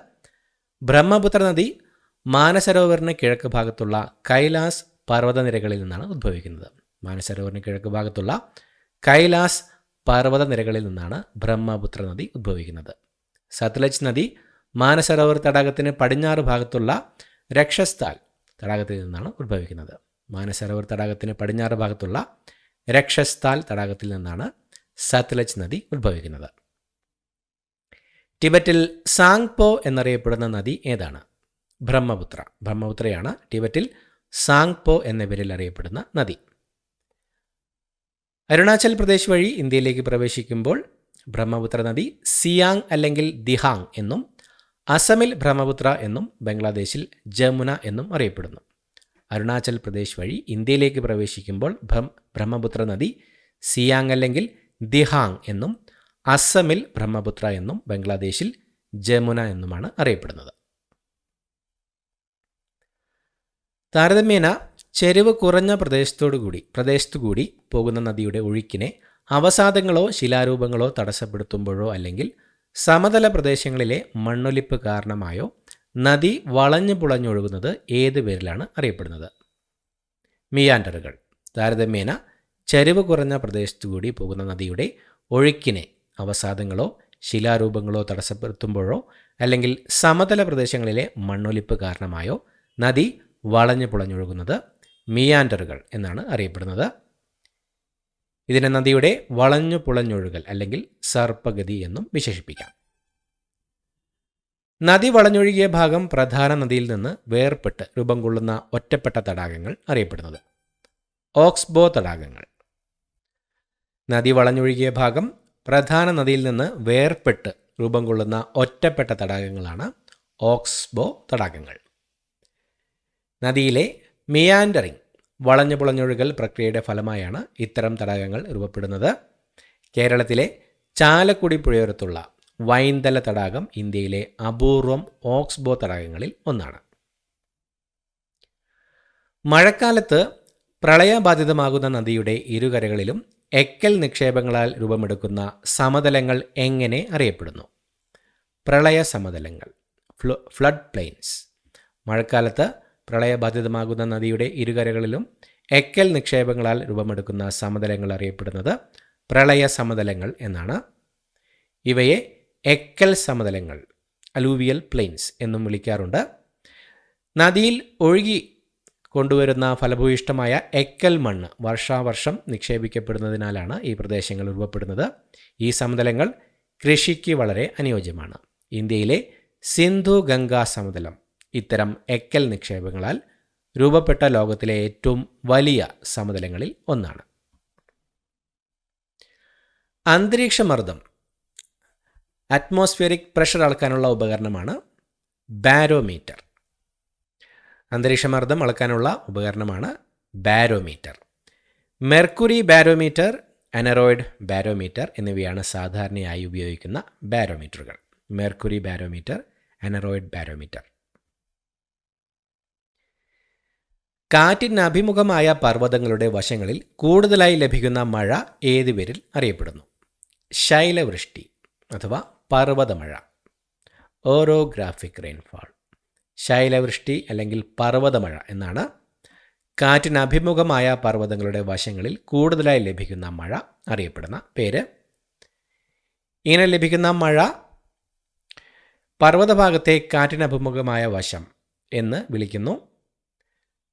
ബ്രഹ്മപുത്ര നദി മാനസരോവറിന് കിഴക്ക് ഭാഗത്തുള്ള കൈലാസ് പർവ്വതനിരകളിൽ നിന്നാണ് ഉദ്ഭവിക്കുന്നത്. മാനസരോവറിന് കിഴക്ക് ഭാഗത്തുള്ള കൈലാസ് പർവ്വതനിരകളിൽ നിന്നാണ് ബ്രഹ്മപുത്ര നദി ഉദ്ഭവിക്കുന്നത്. സത്ലജ് നദി മാനസരോവർ തടാകത്തിന് പടിഞ്ഞാറ് ഭാഗത്തുള്ള രക്ഷസ്ഥാൽ തടാകത്തിൽ നിന്നാണ് ഉദ്ഭവിക്കുന്നത്. മാനസരോവർ തടാകത്തിന് പടിഞ്ഞാറ് ഭാഗത്തുള്ള രക്ഷസ്ഥാൽ തടാകത്തിൽ നിന്നാണ് സത്ലജ് നദി ഉദ്ഭവിക്കുന്നത്. ടിബറ്റിൽ സാങ്പോ എന്നറിയപ്പെടുന്ന നദി ഏതാണ്? ബ്രഹ്മപുത്ര. ബ്രഹ്മപുത്രയാണ് ടിബറ്റിൽ സാങ്പോ എന്ന പേരിൽ അറിയപ്പെടുന്ന നദി. അരുണാചൽ പ്രദേശ് വഴി ഇന്ത്യയിലേക്ക് പ്രവേശിക്കുമ്പോൾ ബ്രഹ്മപുത്ര നദി സിയാങ് അല്ലെങ്കിൽ ദിഹാങ് എന്നും, അസമിൽ ബ്രഹ്മപുത്ര എന്നും, ബംഗ്ലാദേശിൽ ജമുന എന്നും അറിയപ്പെടുന്നു. അരുണാചൽ പ്രദേശ് വഴി ഇന്ത്യയിലേക്ക് പ്രവേശിക്കുമ്പോൾ ബ്രഹ്മപുത്ര നദി സിയാങ് അല്ലെങ്കിൽ ദിഹാങ് എന്നും, അസമിൽ ബ്രഹ്മപുത്ര എന്നും, ബംഗ്ലാദേശിൽ ജമുന എന്നുമാണ് അറിയപ്പെടുന്നത്. താരതമ്യേന ചെരിവ് കുറഞ്ഞ പ്രദേശത്തുകൂടി പോകുന്ന നദിയുടെ ഒഴുക്കിനെ അവസാദങ്ങളോ ശിലാരൂപങ്ങളോ തടസ്സപ്പെടുത്തുമ്പോഴോ അല്ലെങ്കിൽ സമതല പ്രദേശങ്ങളിലെ മണ്ണൊലിപ്പ് കാരണമായോ നദി വളഞ്ഞു പുളഞ്ഞൊഴുകുന്നത് ഏത് പേരിലാണ് അറിയപ്പെടുന്നത്? മിയാൻഡറുകൾ. താരതമ്യേന ചരിവ് കുറഞ്ഞ പ്രദേശത്തുകൂടി പോകുന്ന നദിയുടെ ഒഴുക്കിനെ അവസാദങ്ങളോ ശിലാരൂപങ്ങളോ തടസ്സപ്പെടുത്തുമ്പോഴോ അല്ലെങ്കിൽ സമതല പ്രദേശങ്ങളിലെ മണ്ണൊലിപ്പ് കാരണമായോ നദി വളഞ്ഞു പുളഞ്ഞൊഴുകുന്നത് മിയാൻഡറുകൾ എന്നാണ് അറിയപ്പെടുന്നത്. ഇതിനെ നദിയുടെ വളഞ്ഞു പുളഞ്ഞൊഴുകൽ അല്ലെങ്കിൽ സർപ്പഗതി എന്നും വിശേഷിപ്പിക്കാം. നദി വളഞ്ഞൊഴുകിയ ഭാഗം പ്രധാന നദിയിൽ നിന്ന് വേർപെട്ട് രൂപം കൊള്ളുന്ന ഒറ്റപ്പെട്ട തടാകങ്ങൾ അറിയപ്പെടുന്നത് ഓക്സ്ബോ തടാകങ്ങൾ. നദി വളഞ്ഞൊഴുകിയ ഭാഗം പ്രധാന നദിയിൽ നിന്ന് വേർപെട്ട് രൂപം കൊള്ളുന്ന ഒറ്റപ്പെട്ട തടാകങ്ങളാണ് ഓക്സ്ബോ തടാകങ്ങൾ. നദിയിലെ മിയാൻഡറിംഗ് വളഞ്ഞു പുളഞ്ഞൊഴുകൽ പ്രക്രിയയുടെ ഫലമായാണ് ഇത്തരം തടാകങ്ങൾ രൂപപ്പെടുന്നത്. കേരളത്തിലെ ചാലക്കുടി പുഴയോരത്തുള്ള വൈന്തല തടാകം ഇന്ത്യയിലെ അപൂർവം ഓക്സ്ബോ തടാകങ്ങളിൽ ഒന്നാണ്. മഴക്കാലത്ത് പ്രളയബാധിതമാകുന്ന നദിയുടെ ഇരുകരകളിലും എക്കൽ നിക്ഷേപങ്ങളാൽ രൂപമെടുക്കുന്ന സമതലങ്ങൾ എങ്ങനെ അറിയപ്പെടുന്നു? പ്രളയ സമതലങ്ങൾ, ഫ്ലഡ് പ്ലെയിൻസ്. മഴക്കാലത്ത് പ്രളയബാധിതമാകുന്ന നദിയുടെ ഇരുകരകളിലും എക്കൽ നിക്ഷേപങ്ങളാൽ രൂപമെടുക്കുന്ന സമതലങ്ങൾ അറിയപ്പെടുന്നത് പ്രളയ സമതലങ്ങൾ എന്നാണ്. ഇവയെ എക്കൽ സമതലങ്ങൾ, അലൂവിയൽ പ്ലെയിൻസ് എന്നും വിളിക്കാറുണ്ട്. നദിയിൽ ഒഴുകി കൊണ്ടുവരുന്ന ഫലഭൂയിഷ്ടമായ എക്കൽ മണ്ണ് വർഷാവർഷം നിക്ഷേപിക്കപ്പെടുന്നതിനാലാണ് ഈ പ്രദേശങ്ങൾ രൂപപ്പെടുന്നത്. ഈ സമതലങ്ങൾ കൃഷിക്ക് വളരെ അനുയോജ്യമാണ്. ഇന്ത്യയിലെ സിന്ധു ഗംഗാ സമതലം ഇത്തരം എക്കൽ നിക്ഷേപങ്ങളാൽ രൂപപ്പെട്ട ലോകത്തിലെ ഏറ്റവും വലിയ സമതലങ്ങളിൽ ഒന്നാണ്. അന്തരീക്ഷമർദ്ദം, അറ്റ്മോസ്ഫിയറിക് പ്രഷർ അളക്കാനുള്ള ഉപകരണമാണ് ബാരോമീറ്റർ. അന്തരീക്ഷമർദ്ദം അളക്കാനുള്ള ഉപകരണമാണ് barometer. Mercury barometer, aneroid barometer എന്നിവയാണ് സാധാരണയായി ഉപയോഗിക്കുന്ന ബാരോമീറ്ററുകൾ. Mercury barometer, aneroid barometer. കാറ്റിന് അഭിമുഖമായ പർവ്വതങ്ങളുടെ വശങ്ങളിൽ കൂടുതലായി ലഭിക്കുന്ന മഴ ഏത് പേരിൽ അറിയപ്പെടുന്നു? ശൈലവൃഷ്ടി അഥവാ പർവ്വതമഴ, ഓറോഗ്രാഫിക് റെയിൻഫാൾ. ശൈലവൃഷ്ടി അല്ലെങ്കിൽ പർവ്വതമഴ എന്നാണ് കാറ്റിന് അഭിമുഖമായ പർവ്വതങ്ങളുടെ വശങ്ങളിൽ കൂടുതലായി ലഭിക്കുന്ന മഴ അറിയപ്പെടുന്ന പേര്. ഇങ്ങനെ ലഭിക്കുന്ന മഴ പർവ്വതഭാഗത്തെ കാറ്റിന് അഭിമുഖമായ വശം എന്ന് വിളിക്കുന്നു.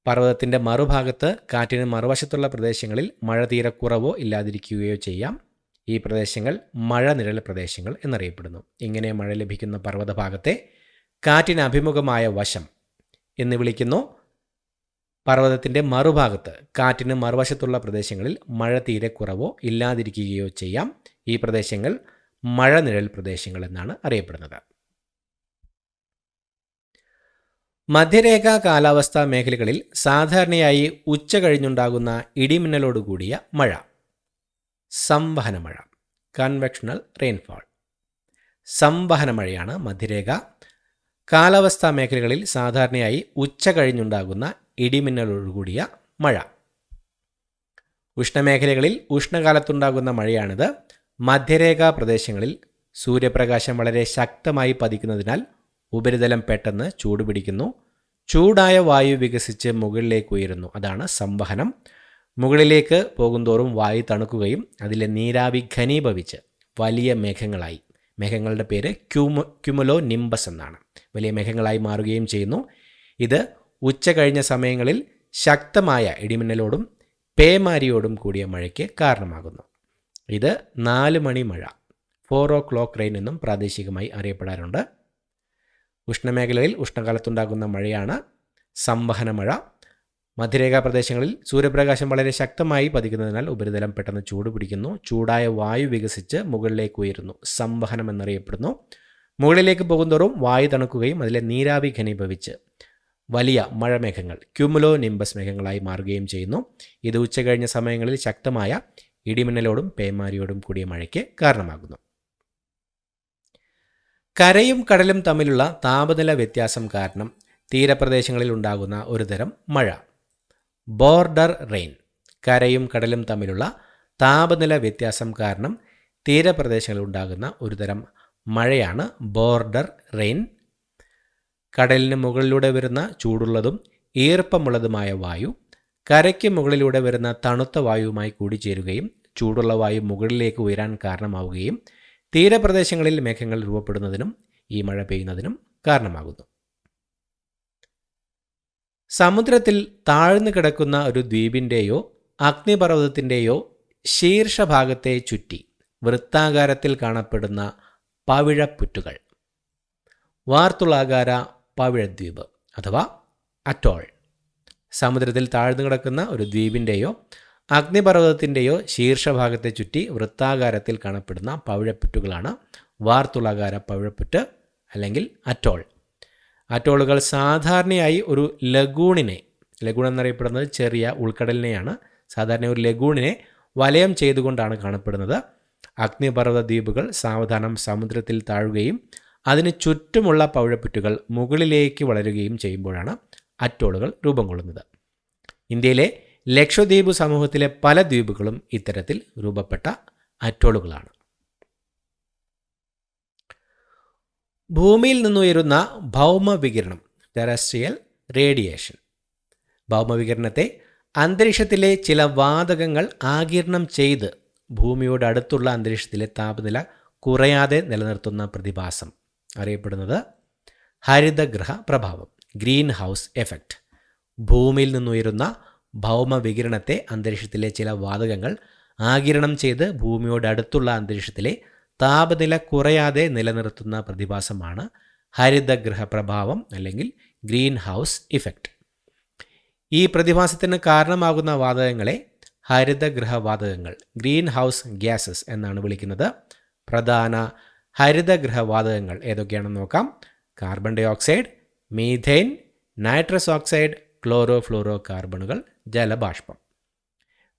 പർവ്വതത്തിൻ്റെ മറുഭാഗത്ത് കാറ്റിന് മറുവശത്തുള്ള പ്രദേശങ്ങളിൽ മഴ തീരെ കുറവോ ഇല്ലാതിരിക്കുകയോ ചെയ്യാം. ഈ പ്രദേശങ്ങൾ മഴനിഴൽ പ്രദേശങ്ങൾ എന്നറിയപ്പെടുന്നു. ഇങ്ങനെ മഴ ലഭിക്കുന്ന പർവ്വതഭാഗത്തെ കാറ്റിന് അഭിമുഖമായ വശം എന്ന് വിളിക്കുന്നു. പർവ്വതത്തിൻ്റെ മറുഭാഗത്ത് കാറ്റിന് മറുവശത്തുള്ള പ്രദേശങ്ങളിൽ മഴ തീരെ കുറവോ ഇല്ലാതിരിക്കുകയോ ചെയ്യാം. ഈ പ്രദേശങ്ങൾ മഴനിഴൽ പ്രദേശങ്ങൾ എന്നാണ് അറിയപ്പെടുന്നത്. മധ്യരേഖാ കാലാവസ്ഥാ മേഖലകളിൽ സാധാരണയായി ഉച്ച കഴിഞ്ഞുണ്ടാകുന്ന ഇടിമിന്നലോടുകൂടിയ മഴ, സംവഹന മഴ, കൺവെക്ഷണൽ റെയിൻഫാൾ. സംവഹന മഴയാണ് മധ്യരേഖ കാലാവസ്ഥാ മേഖലകളിൽ സാധാരണയായി ഉച്ച കഴിഞ്ഞുണ്ടാകുന്ന ഇടിമിന്നലോടുകൂടിയ മഴ. ഉഷ്ണമേഖലകളിൽ ഉഷ്ണകാലത്തുണ്ടാകുന്ന മഴയാണിത്. മധ്യരേഖാ പ്രദേശങ്ങളിൽ സൂര്യപ്രകാശം വളരെ ശക്തമായി പതിക്കുന്നതിനാൽ ഉപരിതലം പെട്ടെന്ന് ചൂടുപിടിക്കുന്നു. ചൂടായ വായു വികസിച്ച് മുകളിലേക്ക് ഉയരുന്നു. അതാണ് സംവഹനം. മുകളിലേക്ക് പോകുന്തോറും വായു തണുക്കുകയും അതിലെ നീരാവി ഘനീഭവിച്ച് വലിയ മേഘങ്ങളായി, മേഘങ്ങളുടെ പേര് ക്യുമുലോ നിംബസ് എന്നാണ്, വലിയ മേഘങ്ങളായി മാറുകയും ചെയ്യുന്നു. ഇത് ഉച്ച കഴിഞ്ഞ സമയങ്ങളിൽ ശക്തമായ ഇടിമിന്നലോടും പേമാരിയോടും കൂടിയ മഴയ്ക്ക് കാരണമാകുന്നു. ഇത് 4 മണി മഴ, 4 o'clock റെയിൻ എന്നും പ്രാദേശികമായി അറിയപ്പെടാറുണ്ട്. ഉഷ്ണമേഖലയിൽ ഉഷ്ണകാലത്തുണ്ടാകുന്ന മഴയാണ് സംവഹന മഴ. മധ്യരേഖാ പ്രദേശങ്ങളിൽ സൂര്യപ്രകാശം വളരെ ശക്തമായി പതിക്കുന്നതിനാൽ ഉപരിതലം പെട്ടെന്ന് ചൂട് പിടിക്കുന്നു. ചൂടായ വായു വികസിച്ച് മുകളിലേക്ക് ഉയരുന്നു. സംവഹനം എന്നറിയപ്പെടുന്നു. മുകളിലേക്ക് പോകുന്തോറും വായു തണുക്കുകയും അതിലെ നീരാവി ഘനീഭവിച്ച് വലിയ മഴമേഘങ്ങൾ, ക്യുമുലോ നിംബസ് മേഘങ്ങളായി മാറുകയും ചെയ്യുന്നു. ഇത് ഉച്ച കഴിഞ്ഞ സമയങ്ങളിൽ ശക്തമായ ഇടിമിന്നലോടും പേമാരിയോടും കൂടിയ മഴയ്ക്ക് കാരണമാകുന്നു. കരയും കടലും തമ്മിലുള്ള താപനില വ്യത്യാസം കാരണം തീരപ്രദേശങ്ങളിൽ ഉണ്ടാകുന്ന ഒരുതരം മഴ, ബോർഡർ റെയിൻ. കരയും കടലും തമ്മിലുള്ള താപനില വ്യത്യാസം കാരണം തീരപ്രദേശങ്ങളിൽ ഉണ്ടാകുന്ന ഒരുതരം മഴയാണ് ബോർഡർ റെയിൻ. കടലിന് മുകളിലൂടെ വരുന്ന ചൂടുള്ളതും ഈർപ്പമുള്ളതുമായ വായു കരയ്ക്ക് മുകളിലൂടെ വരുന്ന തണുത്ത വായുവുമായി കൂടിച്ചേരുകയും ചൂടുള്ള വായു മുകളിലേക്ക് ഉയരാൻ കാരണമാവുകയും തീരപ്രദേശങ്ങളിൽ മേഘങ്ങൾ രൂപപ്പെടുന്നതിനും ഈ മഴ പെയ്യുന്നതിനും കാരണമാകുന്നു. സമുദ്രത്തിൽ താഴ്ന്നു കിടക്കുന്ന ഒരു ദ്വീപിൻ്റെയോ അഗ്നിപർവ്വതത്തിൻ്റെയോ ശീർഷഭാഗത്തെ ചുറ്റി വൃത്താകാരത്തിൽ കാണപ്പെടുന്ന പവിഴപ്പുറ്റുകൾ, വാർത്തുളാകാര പവിഴദ്വീപ് അഥവാ അറ്റോൾ. സമുദ്രത്തിൽ താഴ്ന്നു കിടക്കുന്ന ഒരു ദ്വീപിൻ്റെയോ അഗ്നിപർവ്വതത്തിൻ്റെയോ ശീർഷഭാഗത്തെ ചുറ്റി വൃത്താകാരത്തിൽ കാണപ്പെടുന്ന പവിഴപ്പുറ്റുകളാണ് വാർത്തുളാകാര പവിഴപ്പുറ്റ് അല്ലെങ്കിൽ അറ്റോൾ. അറ്റോളുകൾ സാധാരണയായി ഒരു ലഗൂൺ എന്നറിയപ്പെടുന്നത് ചെറിയ ഉൾക്കടലിനെയാണ്. സാധാരണ ഒരു ലഗൂണിനെ വലയം ചെയ്തുകൊണ്ടാണ് കാണപ്പെടുന്നത്. അഗ്നിപർവ്വത ദ്വീപുകൾ സാവധാനം സമുദ്രത്തിൽ താഴുകയും അതിന് ചുറ്റുമുള്ള പവിഴപ്പുറ്റുകൾ മുകളിലേക്ക് വളരുകയും ചെയ്യുമ്പോഴാണ് അറ്റോളുകൾ രൂപം കൊള്ളുന്നത്. ഇന്ത്യയിലെ ലക്ഷദ്വീപ് സമൂഹത്തിലെ പല ദ്വീപുകളും ഇത്തരത്തിൽ രൂപപ്പെട്ട അറ്റോളുകളാണ്. ഭൂമിയിൽ നിന്നുയരുന്ന ഭൗമവികിരണം, ടെറസ്ട്രിയൽ റേഡിയേഷൻ. ഭൗമവികിരണത്തെ അന്തരീക്ഷത്തിലെ ചില വാതകങ്ങൾ ആഗിരണം ചെയ്ത് ഭൂമിയോട് അടുത്തുള്ള അന്തരീക്ഷത്തിലെ താപനില കുറയാതെ നിലനിർത്തുന്ന പ്രതിഭാസം അറിയപ്പെടുന്നത് ഹരിതഗൃഹ പ്രഭാവം, ഗ്രീൻ ഹൗസ് എഫക്റ്റ്. ഭൂമിയിൽ നിന്നുയരുന്ന ഭൗമവികിരണത്തെ അന്തരീക്ഷത്തിലെ ചില വാതകങ്ങൾ ആഗിരണം ചെയ്ത് ഭൂമിയോട് അടുത്തുള്ള അന്തരീക്ഷത്തിലെ താപനില കുറയാതെ നിലനിർത്തുന്ന പ്രതിഭാസമാണ് ഹരിതഗൃഹ പ്രഭാവം അല്ലെങ്കിൽ ഗ്രീൻ ഹൗസ് ഇഫക്റ്റ്. ഈ പ്രതിഭാസത്തിന് കാരണമാകുന്ന വാതകങ്ങളെ ഹരിതഗൃഹവാതകങ്ങൾ, ഗ്രീൻ ഹൗസ് ഗ്യാസസ് എന്നാണ് വിളിക്കുന്നത്. പ്രധാന ഹരിതഗൃഹവാതകങ്ങൾ ഏതൊക്കെയാണെന്ന് നോക്കാം. Carbon dioxide, methane, nitrous oxide, chloro ഫ്ലൂറോ കാർബണുകൾ, ജലബാഷ്പം.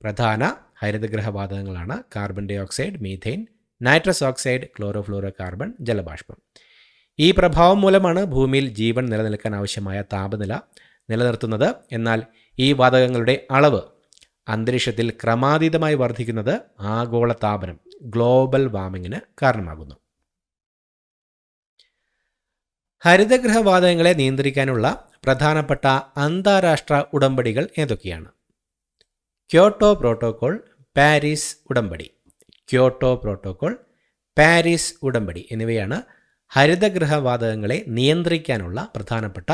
പ്രധാന ഹരിതഗൃഹവാതകങ്ങളാണ് carbon dioxide, methane, nitrous oxide, chloro fluoro carbon, ജലബാഷ്പം. ഈ പ്രഭാവം മൂലമാണ് ഭൂമിയിൽ ജീവൻ നിലനിൽക്കാൻ ആവശ്യമായ താപനില നിലനിർത്തുന്നത്. എന്നാൽ ഈ വാതകങ്ങളുടെ അളവ് അന്തരീക്ഷത്തിൽ ക്രമാതീതമായി വർദ്ധിക്കുന്നത് ആഗോളതാപനം ഗ്ലോബൽ വാർമിങ്ങിന് കാരണമാകുന്നു. ഹരിതഗൃഹവാതകങ്ങളെ നിയന്ത്രിക്കാനുള്ള പ്രധാനപ്പെട്ട അന്താരാഷ്ട്ര ഉടമ്പടികൾ ഏതൊക്കെയാണ്? ക്യോട്ടോ പ്രോട്ടോകോൾ, പാരീസ് ഉടമ്പടി. ക്യോട്ടോ പ്രോട്ടോകോൾ, പാരീസ് ഉടമ്പടി എന്നിവയാണ് ഹരിതഗൃഹവാതകങ്ങളെ നിയന്ത്രിക്കാനുള്ള പ്രധാനപ്പെട്ട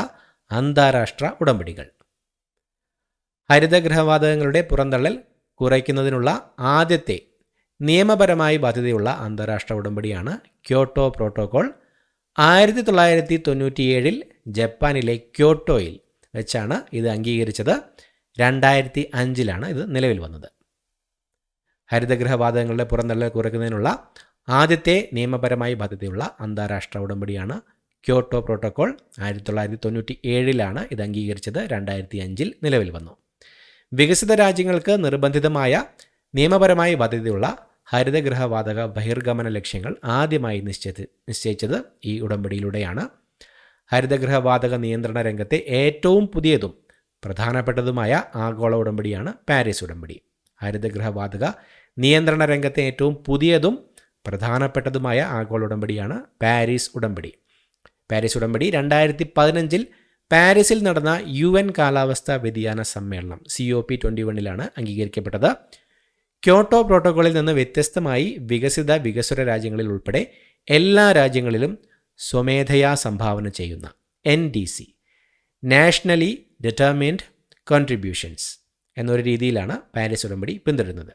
അന്താരാഷ്ട്ര ഉടമ്പടികൾ. ഹരിതഗൃഹവാതകങ്ങളുടെ പുറന്തള്ളൽ കുറയ്ക്കുന്നതിനുള്ള ആദ്യത്തെ നിയമപരമായി ബാധ്യതയുള്ള അന്താരാഷ്ട്ര ഉടമ്പടിയാണ് ക്യോട്ടോ പ്രോട്ടോകോൾ. 1997 ജപ്പാനിലെ ക്യോട്ടോയിൽ വെച്ചാണ് ഇത് അംഗീകരിച്ചത്. 2005 ഇത് നിലവിൽ വന്നത്. ഹരിതഗൃഹവാതകങ്ങളുടെ പുറന്തള്ളൽ കുറയ്ക്കുന്നതിനുള്ള ആദ്യത്തെ നിയമപരമായി ബാധ്യതയുള്ള അന്താരാഷ്ട്ര ഉടമ്പടിയാണ് ക്യോട്ടോ പ്രോട്ടോകോൾ. 1997 ഇത് അംഗീകരിച്ചത്. 2005 നിലവിൽ വന്നു. വികസിത രാജ്യങ്ങൾക്ക് നിർബന്ധിതമായ നിയമപരമായി ബാധ്യതയുള്ള ഹരിതഗൃഹവാതക ബഹിർഗമന ലക്ഷ്യങ്ങൾ ആദ്യമായി നിശ്ചയിച്ചത് ഈ ഉടമ്പടിയിലൂടെയാണ്. ഹരിതഗൃഹവാതക നിയന്ത്രണ രംഗത്തെ ഏറ്റവും പുതിയതും പ്രധാനപ്പെട്ടതുമായ ആഗോള ഉടമ്പടിയാണ് പാരീസ് ഉടമ്പടി. ഹരിതഗൃഹവാതക നിയന്ത്രണ രംഗത്തെ ഏറ്റവും പുതിയതും പ്രധാനപ്പെട്ടതുമായ ആഗോള ഉടമ്പടിയാണ് പാരീസ് ഉടമ്പടി. പാരീസ് ഉടമ്പടി 2015 പാരീസിൽ നടന്ന UN കാലാവസ്ഥാ വ്യതിയാന സമ്മേളനം COP21 അംഗീകരിക്കപ്പെട്ടത്. ക്യോട്ടോ പ്രോട്ടോക്കോളിൽ നിന്ന് വ്യത്യസ്തമായി വികസ്വര രാജ്യങ്ങളിൽ ഉൾപ്പെടെ എല്ലാ രാജ്യങ്ങളിലും സ്വമേധയാ സംഭാവന ചെയ്യുന്ന NDC, നാഷണലി ഡിറ്റർമിൻഡ് കോൺട്രിബ്യൂഷൻസ് എന്നൊരു രീതിയിലാണ് പാരീസ് ഉടമ്പടി പിന്തുടരുന്നത്.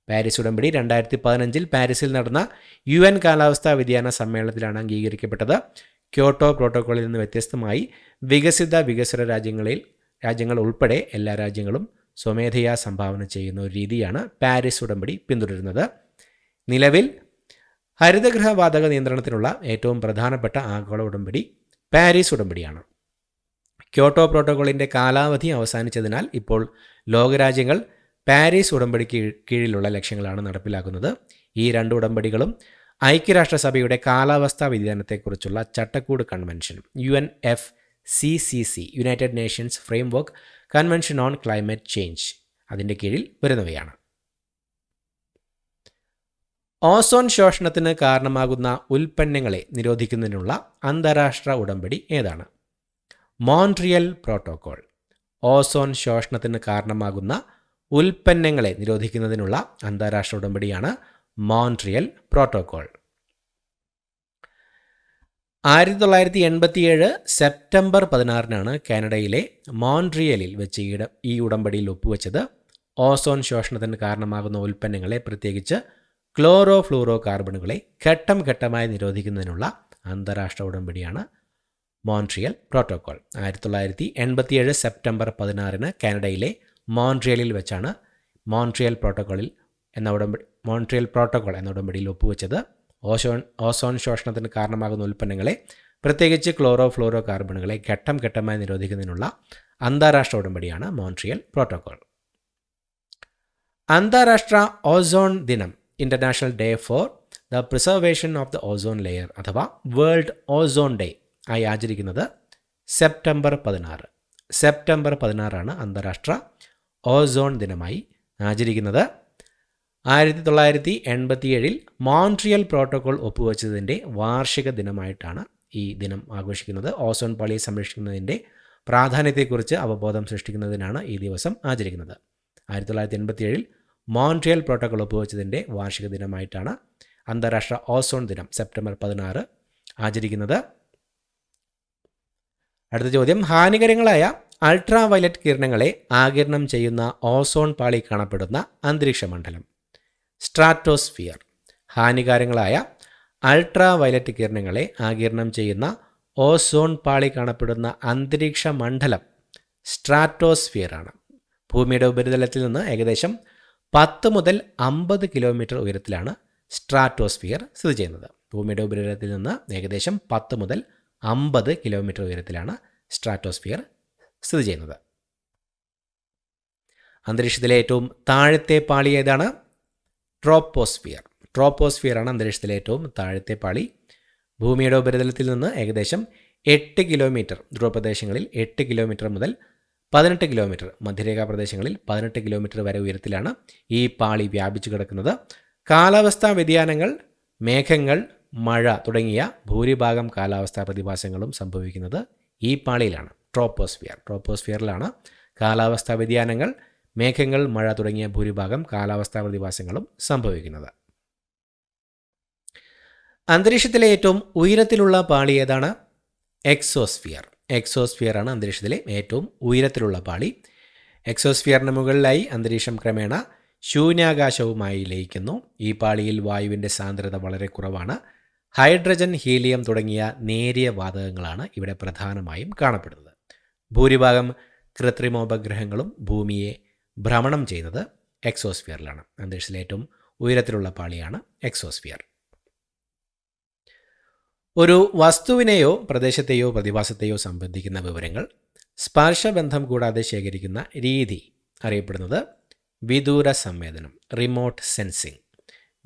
പാരീസ് ഉടമ്പടി 2015 പാരീസിൽ നടന്ന UN കാലാവസ്ഥാ വ്യതിയാന സമ്മേളനത്തിലാണ് അംഗീകരിക്കപ്പെട്ടത്. ക്യോട്ടോ പ്രോട്ടോക്കോളിൽ നിന്ന് വ്യത്യസ്തമായി വികസ്വര രാജ്യങ്ങൾ ഉൾപ്പെടെ എല്ലാ രാജ്യങ്ങളും സ്വമേധയാ സംഭാവന ചെയ്യുന്ന ഒരു രീതിയാണ് പാരീസ് ഉടമ്പടി പിന്തുടരുന്നത്. നിലവിൽ ഹരിതഗൃഹവാതക നിയന്ത്രണത്തിനുള്ള ഏറ്റവും പ്രധാനപ്പെട്ട ആഗോള ഉടമ്പടി പാരീസ് ഉടമ്പടിയാണ്. ക്യോട്ടോ പ്രോട്ടോക്കോളിൻ്റെ കാലാവധി അവസാനിച്ചതിനാൽ ഇപ്പോൾ ലോകരാജ്യങ്ങൾ പാരീസ് ഉടമ്പടിക്ക് കീഴിലുള്ള ലക്ഷ്യങ്ങളാണ് നടപ്പിലാക്കുന്നത്. ഈ രണ്ട് ഉടമ്പടികളും ഐക്യരാഷ്ട്രസഭയുടെ കാലാവസ്ഥാ വ്യതിയാനത്തെക്കുറിച്ചുള്ള ചട്ടക്കൂട് convention UNFCCC, United Nations framework convention on climate change, അതിൻ്റെ കീഴിൽ വരുന്നവയാണ്. ഓസോൺ ശോഷണത്തിന് കാരണമാകുന്ന ഉൽപ്പന്നങ്ങളെ നിരോധിക്കുന്നതിനുള്ള അന്താരാഷ്ട്ര ഉടമ്പടി ഏതാണ്? Montreal protocol. ഓസോൺ ശോഷണത്തിന് കാരണമാകുന്ന ഉൽപ്പന്നങ്ങളെ നിരോധിക്കുന്നതിനുള്ള അന്താരാഷ്ട്ര ഉടമ്പടിയാണ് മോൺട്രിയൽ പ്രോട്ടോകോൾ. 1987 സെപ്റ്റംബർ 16 കാനഡയിലെ മോൺട്രിയലിൽ വെച്ച് ഈ ഉടമ്പടിയിൽ ഒപ്പുവെച്ചത്. ഓസോൺ ശോഷണത്തിന് കാരണമാകുന്ന ഉൽപ്പന്നങ്ങളെ, പ്രത്യേകിച്ച് ക്ലോറോ ഫ്ലൂറോ കാർബണുകളെ ഘട്ടം ഘട്ടമായി നിരോധിക്കുന്നതിനുള്ള അന്താരാഷ്ട്ര ഉടമ്പടിയാണ് മോൺട്രിയൽ പ്രോട്ടോകോൾ. 1987 സെപ്റ്റംബർ 16 കാനഡയിലെ മോൺട്രിയലിൽ വെച്ചാണ് മോൺട്രിയൽ പ്രോട്ടോകോൾ എന്ന ഉടമ്പടിയിൽ ഒപ്പുവെച്ചത്. ഓസോൺ ശോഷണത്തിന് കാരണമാകുന്ന ഉൽപ്പന്നങ്ങളെ, പ്രത്യേകിച്ച് ക്ലോറോ ഫ്ലൂറോ കാർബണുകളെ ഘട്ടം ഘട്ടമായി നിരോധിക്കുന്നതിനുള്ള അന്താരാഷ്ട്ര ഉടമ്പടിയാണ് മോൺട്രിയൽ പ്രോട്ടോകോൾ. അന്താരാഷ്ട്ര ഓസോൺ ദിനം, international day for the preservation of the ozone layer അഥവാ വേൾഡ് ഓസോൺ ഡേ ആയി ആചരിക്കുന്നത് സെപ്റ്റംബർ 16. സെപ്റ്റംബർ 16 അന്താരാഷ്ട്ര ഓസോൺ ദിനമായി ആചരിക്കുന്നത്. 1987 മോൺട്രിയൽ പ്രോട്ടോകോൾ ഒപ്പുവെച്ചതിൻ്റെ വാർഷിക ദിനമായിട്ടാണ് ഈ ദിനം ആഘോഷിക്കുന്നത്. ഓസോൺ പാളിയെ സംരക്ഷിക്കുന്നതിൻ്റെ പ്രാധാന്യത്തെക്കുറിച്ച് അവബോധം സൃഷ്ടിക്കുന്നതിനാണ് ഈ ദിവസം ആചരിക്കുന്നത്. 1987 മോൺട്രിയൽ പ്രോട്ടോകോൾ ഒപ്പുവെച്ചതിൻ്റെ വാർഷിക ദിനമായിട്ടാണ് അന്താരാഷ്ട്ര ഓസോൺ ദിനം സെപ്റ്റംബർ 16 ആചരിക്കുന്നത്. അടുത്ത ചോദ്യം, ഹാനികരങ്ങളായ അൾട്രാ വയലറ്റ് കിരണങ്ങളെ ആഗിരണം ചെയ്യുന്ന ഓസോൺ പാളി കാണപ്പെടുന്ന അന്തരീക്ഷ മണ്ഡലം? സ്ട്രാറ്റോസ്ഫിയർ. ഹാനികരങ്ങളായ അൾട്രാ വയലറ്റ് കിരണങ്ങളെ ആഗിരണം ചെയ്യുന്ന ഓസോൺ പാളി കാണപ്പെടുന്ന അന്തരീക്ഷ മണ്ഡലം സ്ട്രാറ്റോസ്ഫിയർ ആണ്. ഭൂമിയുടെ ഉപരിതലത്തിൽ നിന്ന് ഏകദേശം 10 മുതൽ 50 കിലോമീറ്റർ ഉയരത്തിലാണ് സ്ട്രാറ്റോസ്ഫിയർ സ്ഥിതി ചെയ്യുന്നത്. ഭൂമിയുടെ ഉപരിതലത്തിൽ നിന്ന് ഏകദേശം 10 മുതൽ 50 കിലോമീറ്റർ ഉയരത്തിലാണ് സ്ട്രാറ്റോസ്ഫിയർ സ്ഥിതി ചെയ്യുന്നത്. അന്തരീക്ഷത്തിലെ ഏറ്റവും താഴത്തെ പാളി ഏതാണ്? ട്രോപ്പോസ്ഫിയർ. ട്രോപ്പോസ്ഫിയർ ആണ് അന്തരീക്ഷത്തിലെ ഏറ്റവും താഴത്തെ പാളി. ഭൂമിയുടെ ഉപരിതലത്തിൽ നിന്ന് ഏകദേശം 8 കിലോമീറ്റർ, ധ്രുവപ്രദേശങ്ങളിൽ 8 കിലോമീറ്റർ മുതൽ 18 കിലോമീറ്റർ, മധ്യരേഖാ പ്രദേശങ്ങളിൽ 18 കിലോമീറ്റർ വരെ ഉയരത്തിലാണ് ഈ പാളി വ്യാപിച്ചു കിടക്കുന്നത്. കാലാവസ്ഥാ വ്യതിയാനങ്ങൾ, മേഘങ്ങൾ, മഴ തുടങ്ങിയ ഭൂരിഭാഗം കാലാവസ്ഥാ പ്രതിഭാസങ്ങളും സംഭവിക്കുന്നത് ഈ പാളിയിലാണ്, ട്രോപ്പോസ്ഫിയറിലാണ് കാലാവസ്ഥാ വ്യതിയാനങ്ങൾ, മേഘങ്ങൾ, മഴ തുടങ്ങിയ ഭൂരിഭാഗം കാലാവസ്ഥാ പ്രതിഭാസങ്ങളും സംഭവിക്കുന്നത്. അന്തരീക്ഷത്തിലെ ഏറ്റവും ഉയരത്തിലുള്ള പാളി ഏതാണ്? എക്സോസ്ഫിയർ ആണ് അന്തരീക്ഷത്തിലെ ഏറ്റവും ഉയരത്തിലുള്ള പാളി. എക്സോസ്ഫിയറിന് മുകളിലായി അന്തരീക്ഷം ക്രമേണ ശൂന്യാകാശവുമായി ലയിക്കുന്നു. ഈ പാളിയിൽ വായുവിൻ്റെ സാന്ദ്രത വളരെ കുറവാണ്. ഹൈഡ്രജൻ, ഹീലിയം തുടങ്ങിയ നേരിയ വാതകങ്ങളാണ് ഇവിടെ പ്രധാനമായും കാണപ്പെടുന്നത്. ഭൂരിഭാഗം കൃത്രിമോപഗ്രഹങ്ങളും ഭൂമിയെ ഭ്രമണം ചെയ്യുന്നത് എക്സോസ്ഫിയറിലാണ്. അന്തരീക്ഷത്തിലെ ഏറ്റവും ഉയരത്തിലുള്ള പാളിയാണ് എക്സോസ്ഫിയർ. ഒരു വസ്തുവിനെയോ പ്രദേശത്തെയോ പ്രതിഭാസത്തെയോ സംബന്ധിക്കുന്ന വിവരങ്ങൾ സ്പർശബന്ധം കൂടാതെ ശേഖരിക്കുന്ന രീതി അറിയപ്പെടുന്നത് വിദൂര സംവേദനം, റിമോട്ട് സെൻസിങ്.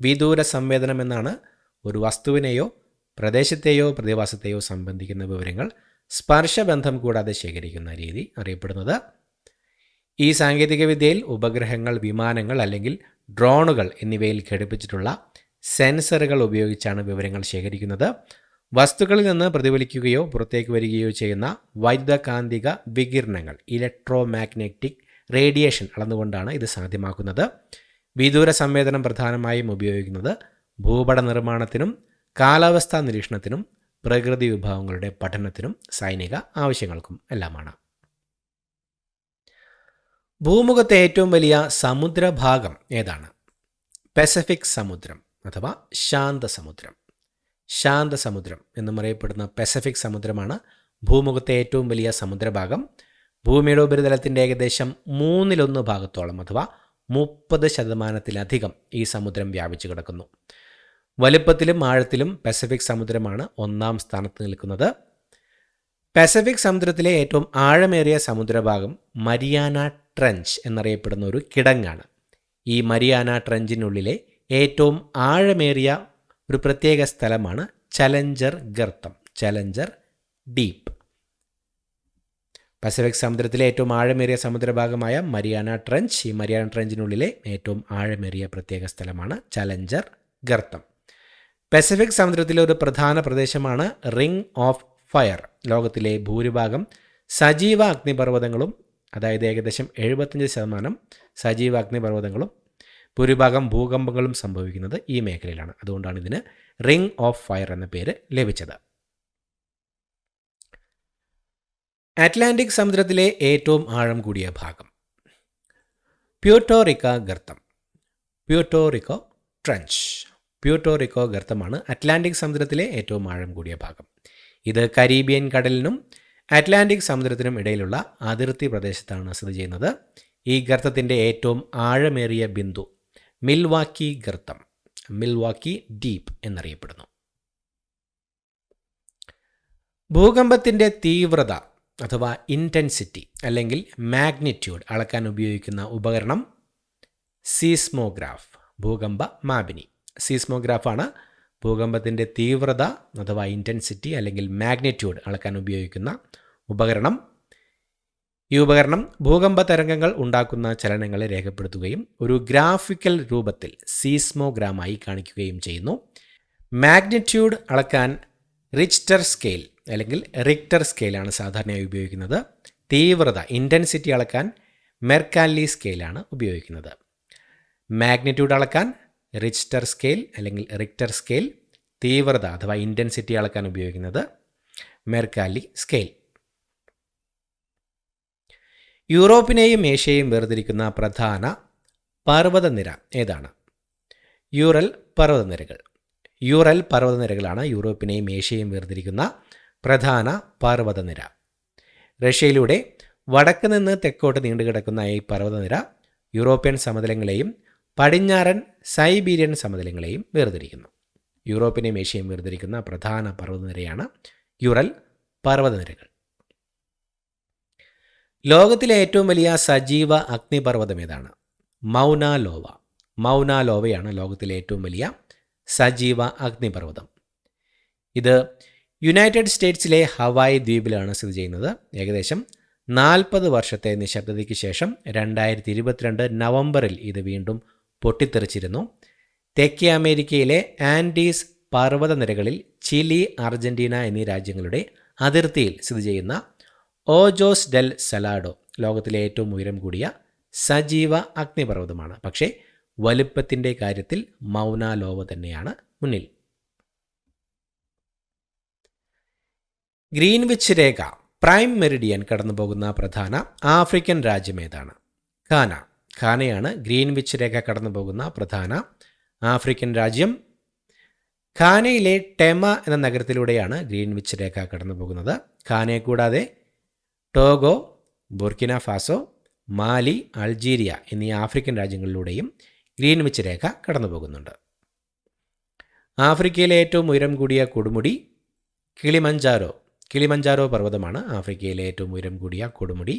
വിദൂര സംവേദനം എന്നാണ് ഒരു വസ്തുവിനെയോ പ്രദേശത്തെയോ പ്രതിഭാസത്തെയോ സംബന്ധിക്കുന്ന വിവരങ്ങൾ സ്പർശബന്ധം കൂടാതെ ശേഖരിക്കുന്ന രീതി അറിയപ്പെടുന്നത്. ഈ സാങ്കേതികവിദ്യയിൽ ഉപഗ്രഹങ്ങൾ, വിമാനങ്ങൾ അല്ലെങ്കിൽ ഡ്രോണുകൾ എന്നിവയിൽ ഘടിപ്പിച്ചിട്ടുള്ള സെൻസറുകൾ ഉപയോഗിച്ചാണ് വിവരങ്ങൾ ശേഖരിക്കുന്നത്. വസ്തുക്കളിൽ നിന്ന് പ്രതിഫലിക്കുകയോ പുറത്തേക്ക് വരികയോ ചെയ്യുന്ന വൈദ്യുതകാന്തിക വികിരണങ്ങൾ, ഇലക്ട്രോമാഗ്നറ്റിക് റേഡിയേഷൻ അളന്നുകൊണ്ടാണ് ഇത് സാധ്യമാക്കുന്നത്. വിദൂര സംവേദനം പ്രധാനമായും ഉപയോഗിക്കുന്നത് ഭൂപട നിർമ്മാണത്തിനും കാലാവസ്ഥാ നിരീക്ഷണത്തിനും പ്രകൃതി വിഭവങ്ങളുടെ പഠനത്തിനും സൈനിക ആവശ്യങ്ങൾക്കും എല്ലാമാണ്. ഭൂമുഖത്തെ ഏറ്റവും വലിയ സമുദ്രഭാഗം ഏതാണ്? പസഫിക് സമുദ്രം അഥവാ ശാന്തസമുദ്രം എന്നും അറിയപ്പെടുന്ന പസഫിക് സമുദ്രമാണ് ഭൂമുഖത്തെ ഏറ്റവും വലിയ സമുദ്രഭാഗം. ഭൂമിയുടെ ഉപരിതലത്തിൻ്റെ ഏകദേശം 1/3 ഭാഗത്തോളം അഥവാ 30% ഈ സമുദ്രം വ്യാപിച്ചു കിടക്കുന്നു. വലുപ്പത്തിലും ആഴത്തിലും പസഫിക് സമുദ്രമാണ് 1-ാം സ്ഥാനത്ത് നിൽക്കുന്നത്. പസഫിക് സമുദ്രത്തിലെ ഏറ്റവും ആഴമേറിയ സമുദ്രഭാഗം മരിയാന ട്രഞ്ച് എന്നറിയപ്പെടുന്ന ഒരു കിടങ്ങാണ്. ഈ മരിയാന ട്രഞ്ചിനുള്ളിലെ ഏറ്റവും ആഴമേറിയ ഒരു പ്രത്യേക സ്ഥലമാണ് ചലഞ്ചർ ഡീപ്പ്. പസഫിക് സമുദ്രത്തിലെ ഏറ്റവും ആഴമേറിയ സമുദ്രഭാഗമായ മരിയാന ട്രഞ്ച്, ഈ മരിയാന ട്രഞ്ചിനുള്ളിലെ ഏറ്റവും ആഴമേറിയ പ്രത്യേക സ്ഥലമാണ് ചലഞ്ചർ ഗർത്തം. പസഫിക് സമുദ്രത്തിലെ ഒരു പ്രധാന പ്രദേശമാണ് റിംഗ് ഓഫ് ഫയർ. ലോകത്തിലെ ഭൂരിഭാഗം സജീവ അഗ്നിപർവ്വതങ്ങളും, അതായത് ഏകദേശം 75% സജീവ അഗ്നിപർവ്വതങ്ങളും ഭൂരിഭാഗം ഭൂകമ്പങ്ങളും സംഭവിക്കുന്നത് ഈ മേഖലയിലാണ്. അതുകൊണ്ടാണ് ഇതിന് റിംഗ് ഓഫ് ഫയർ എന്ന പേര് ലഭിച്ചത്. അറ്റ്ലാന്റിക് സമുദ്രത്തിലെ ഏറ്റവും ആഴം കൂടിയ ഭാഗം പ്യൂർട്ടോ റിക്കോ ഗർത്തമാണ് അറ്റ്ലാന്റിക് സമുദ്രത്തിലെ ഏറ്റവും ആഴം കൂടിയ ഭാഗം. ഇത് കരീബിയൻ കടലിനും അറ്റ്ലാന്റിക് സമുദ്രത്തിനും ഇടയിലുള്ള അതിർത്തി പ്രദേശത്താണ് സ്ഥിതി ചെയ്യുന്നത്. ഈ ഗർത്തത്തിൻ്റെ ഏറ്റവും ആഴമേറിയ ബിന്ദു മിൽവാക്കി ഡീപ്പ് എന്നറിയപ്പെടുന്നു. ഭൂകമ്പത്തിൻ്റെ തീവ്രത അഥവാ ഇൻറ്റൻസിറ്റി അല്ലെങ്കിൽ മാഗ്നിറ്റ്യൂഡ് അളക്കാൻ ഉപയോഗിക്കുന്ന ഉപകരണം സീസ്മോഗ്രാഫ്, ഭൂകമ്പ മാപിനി. സീസ്മോഗ്രാഫാണ് ഭൂകമ്പത്തിൻ്റെ തീവ്രത അഥവാ ഇൻറ്റൻസിറ്റി അല്ലെങ്കിൽ മാഗ്നിറ്റ്യൂഡ് അളക്കാൻ ഉപയോഗിക്കുന്ന ഉപകരണം. ഈ ഉപകരണം ഭൂകമ്പ തരംഗങ്ങൾ ഉണ്ടാക്കുന്ന ചലനങ്ങളെ രേഖപ്പെടുത്തുകയും ഒരു ഗ്രാഫിക്കൽ രൂപത്തിൽ സീസ്മോഗ്രാമായി കാണിക്കുകയും ചെയ്യുന്നു. മാഗ്നിറ്റ്യൂഡ് അളക്കാൻ റിച്റ്റർ സ്കെയിൽ അല്ലെങ്കിൽ റിക്ടർ സ്കെയിലാണ് സാധാരണയായി ഉപയോഗിക്കുന്നത്. തീവ്രത ഇൻറ്റൻസിറ്റി അളക്കാൻ മെർക്കാല്ലി സ്കെയിലാണ് ഉപയോഗിക്കുന്നത്. മാഗ്നിറ്റ്യൂഡ് അളക്കാൻ റിച്റ്റർ സ്കെയിൽ അല്ലെങ്കിൽ റിക്ടർ സ്കെയിൽ, തീവ്രത അഥവാ ഇൻറ്റൻസിറ്റി അളക്കാൻ ഉപയോഗിക്കുന്നത് മെർക്കാല്ലി സ്കെയിൽ. യൂറോപ്പിനെയും ഏഷ്യയെയും വേർതിരിക്കുന്ന പ്രധാന പർവ്വതനിര ഏതാണ്? യൂറൽ പർവ്വതനിരകളാണ് യൂറോപ്പിനെയും ഏഷ്യയെയും വേർതിരിക്കുന്ന പ്രധാന പർവ്വതനിര. റഷ്യയിലൂടെ വടക്ക് നിന്ന് തെക്കോട്ട് നീണ്ടുകിടക്കുന്ന ഈ പർവ്വതനിര യൂറോപ്യൻ സമതലങ്ങളെയും പടിഞ്ഞാറൻ സൈബീരിയൻ സമതലങ്ങളെയും വേർതിരിക്കുന്നു. യൂറോപ്പിനെയും ഏഷ്യയും വേർതിരിക്കുന്ന പ്രധാന പർവ്വതനിരയാണ് യൂറൽ പർവ്വതനിരകൾ. ലോകത്തിലെ ഏറ്റവും വലിയ സജീവ അഗ്നിപർവ്വതം ഏതാണ്? മൗനാലോവയാണ് ലോകത്തിലെ ഏറ്റവും വലിയ സജീവ അഗ്നിപർവ്വതം. ഇത് യുണൈറ്റഡ് സ്റ്റേറ്റ്സിലെ ഹവായ് ദ്വീപിലാണ് സ്ഥിതി ചെയ്യുന്നത്. ഏകദേശം 40 വർഷത്തെ നിശബ്ദതയ്ക്ക് ശേഷം 2022 നവംബറിൽ ഇത് വീണ്ടും പൊട്ടിത്തെറിച്ചിരുന്നു. തെക്കേ അമേരിക്കയിലെ ആൻഡീസ് പർവ്വതനിരകളിൽ ചിലി, അർജന്റീന എന്നീ രാജ്യങ്ങളുടെ അതിർത്തിയിൽ സ്ഥിതി ചെയ്യുന്ന ഓജോസ് ഡെൽ സലാഡോ ലോകത്തിലെ ഏറ്റവും ഉയരം കൂടിയ സജീവ അഗ്നിപർവ്വതമാണ്. പക്ഷേ വലുപ്പത്തിൻ്റെ കാര്യത്തിൽ മൗന ലോവ തന്നെയാണ് മുന്നിൽ. ഗ്രീൻവിച്ച് രേഖ പ്രൈം മെറിഡിയൻ കടന്നുപോകുന്ന പ്രധാന ആഫ്രിക്കൻ രാജ്യം ഏതാണ്? ഘാനയാണ് ഗ്രീൻവിച്ച് രേഖ കടന്നുപോകുന്ന പ്രധാന ആഫ്രിക്കൻ രാജ്യം. ഘാനയിലെ ടെമ എന്ന നഗരത്തിലൂടെയാണ് ഗ്രീൻവിച്ച് രേഖ കടന്നുപോകുന്നത്. ഘാനയെ കൂടാതെ ടോഗോ, ബുർക്കിന ഫാസോ, മാലി, അൾജീരിയ എന്നീ ആഫ്രിക്കൻ രാജ്യങ്ങളിലൂടെയും ഗ്രീൻവിച്ച് രേഖ കടന്നുപോകുന്നുണ്ട്. ആഫ്രിക്കയിലെ ഏറ്റവും ഉയരം കൂടിയ കൊടുമുടി കിളിമഞ്ചാരോ പർവ്വതമാണ് ആഫ്രിക്കയിലെ ഏറ്റവും ഉയരം കൂടിയ കൊടുമുടി.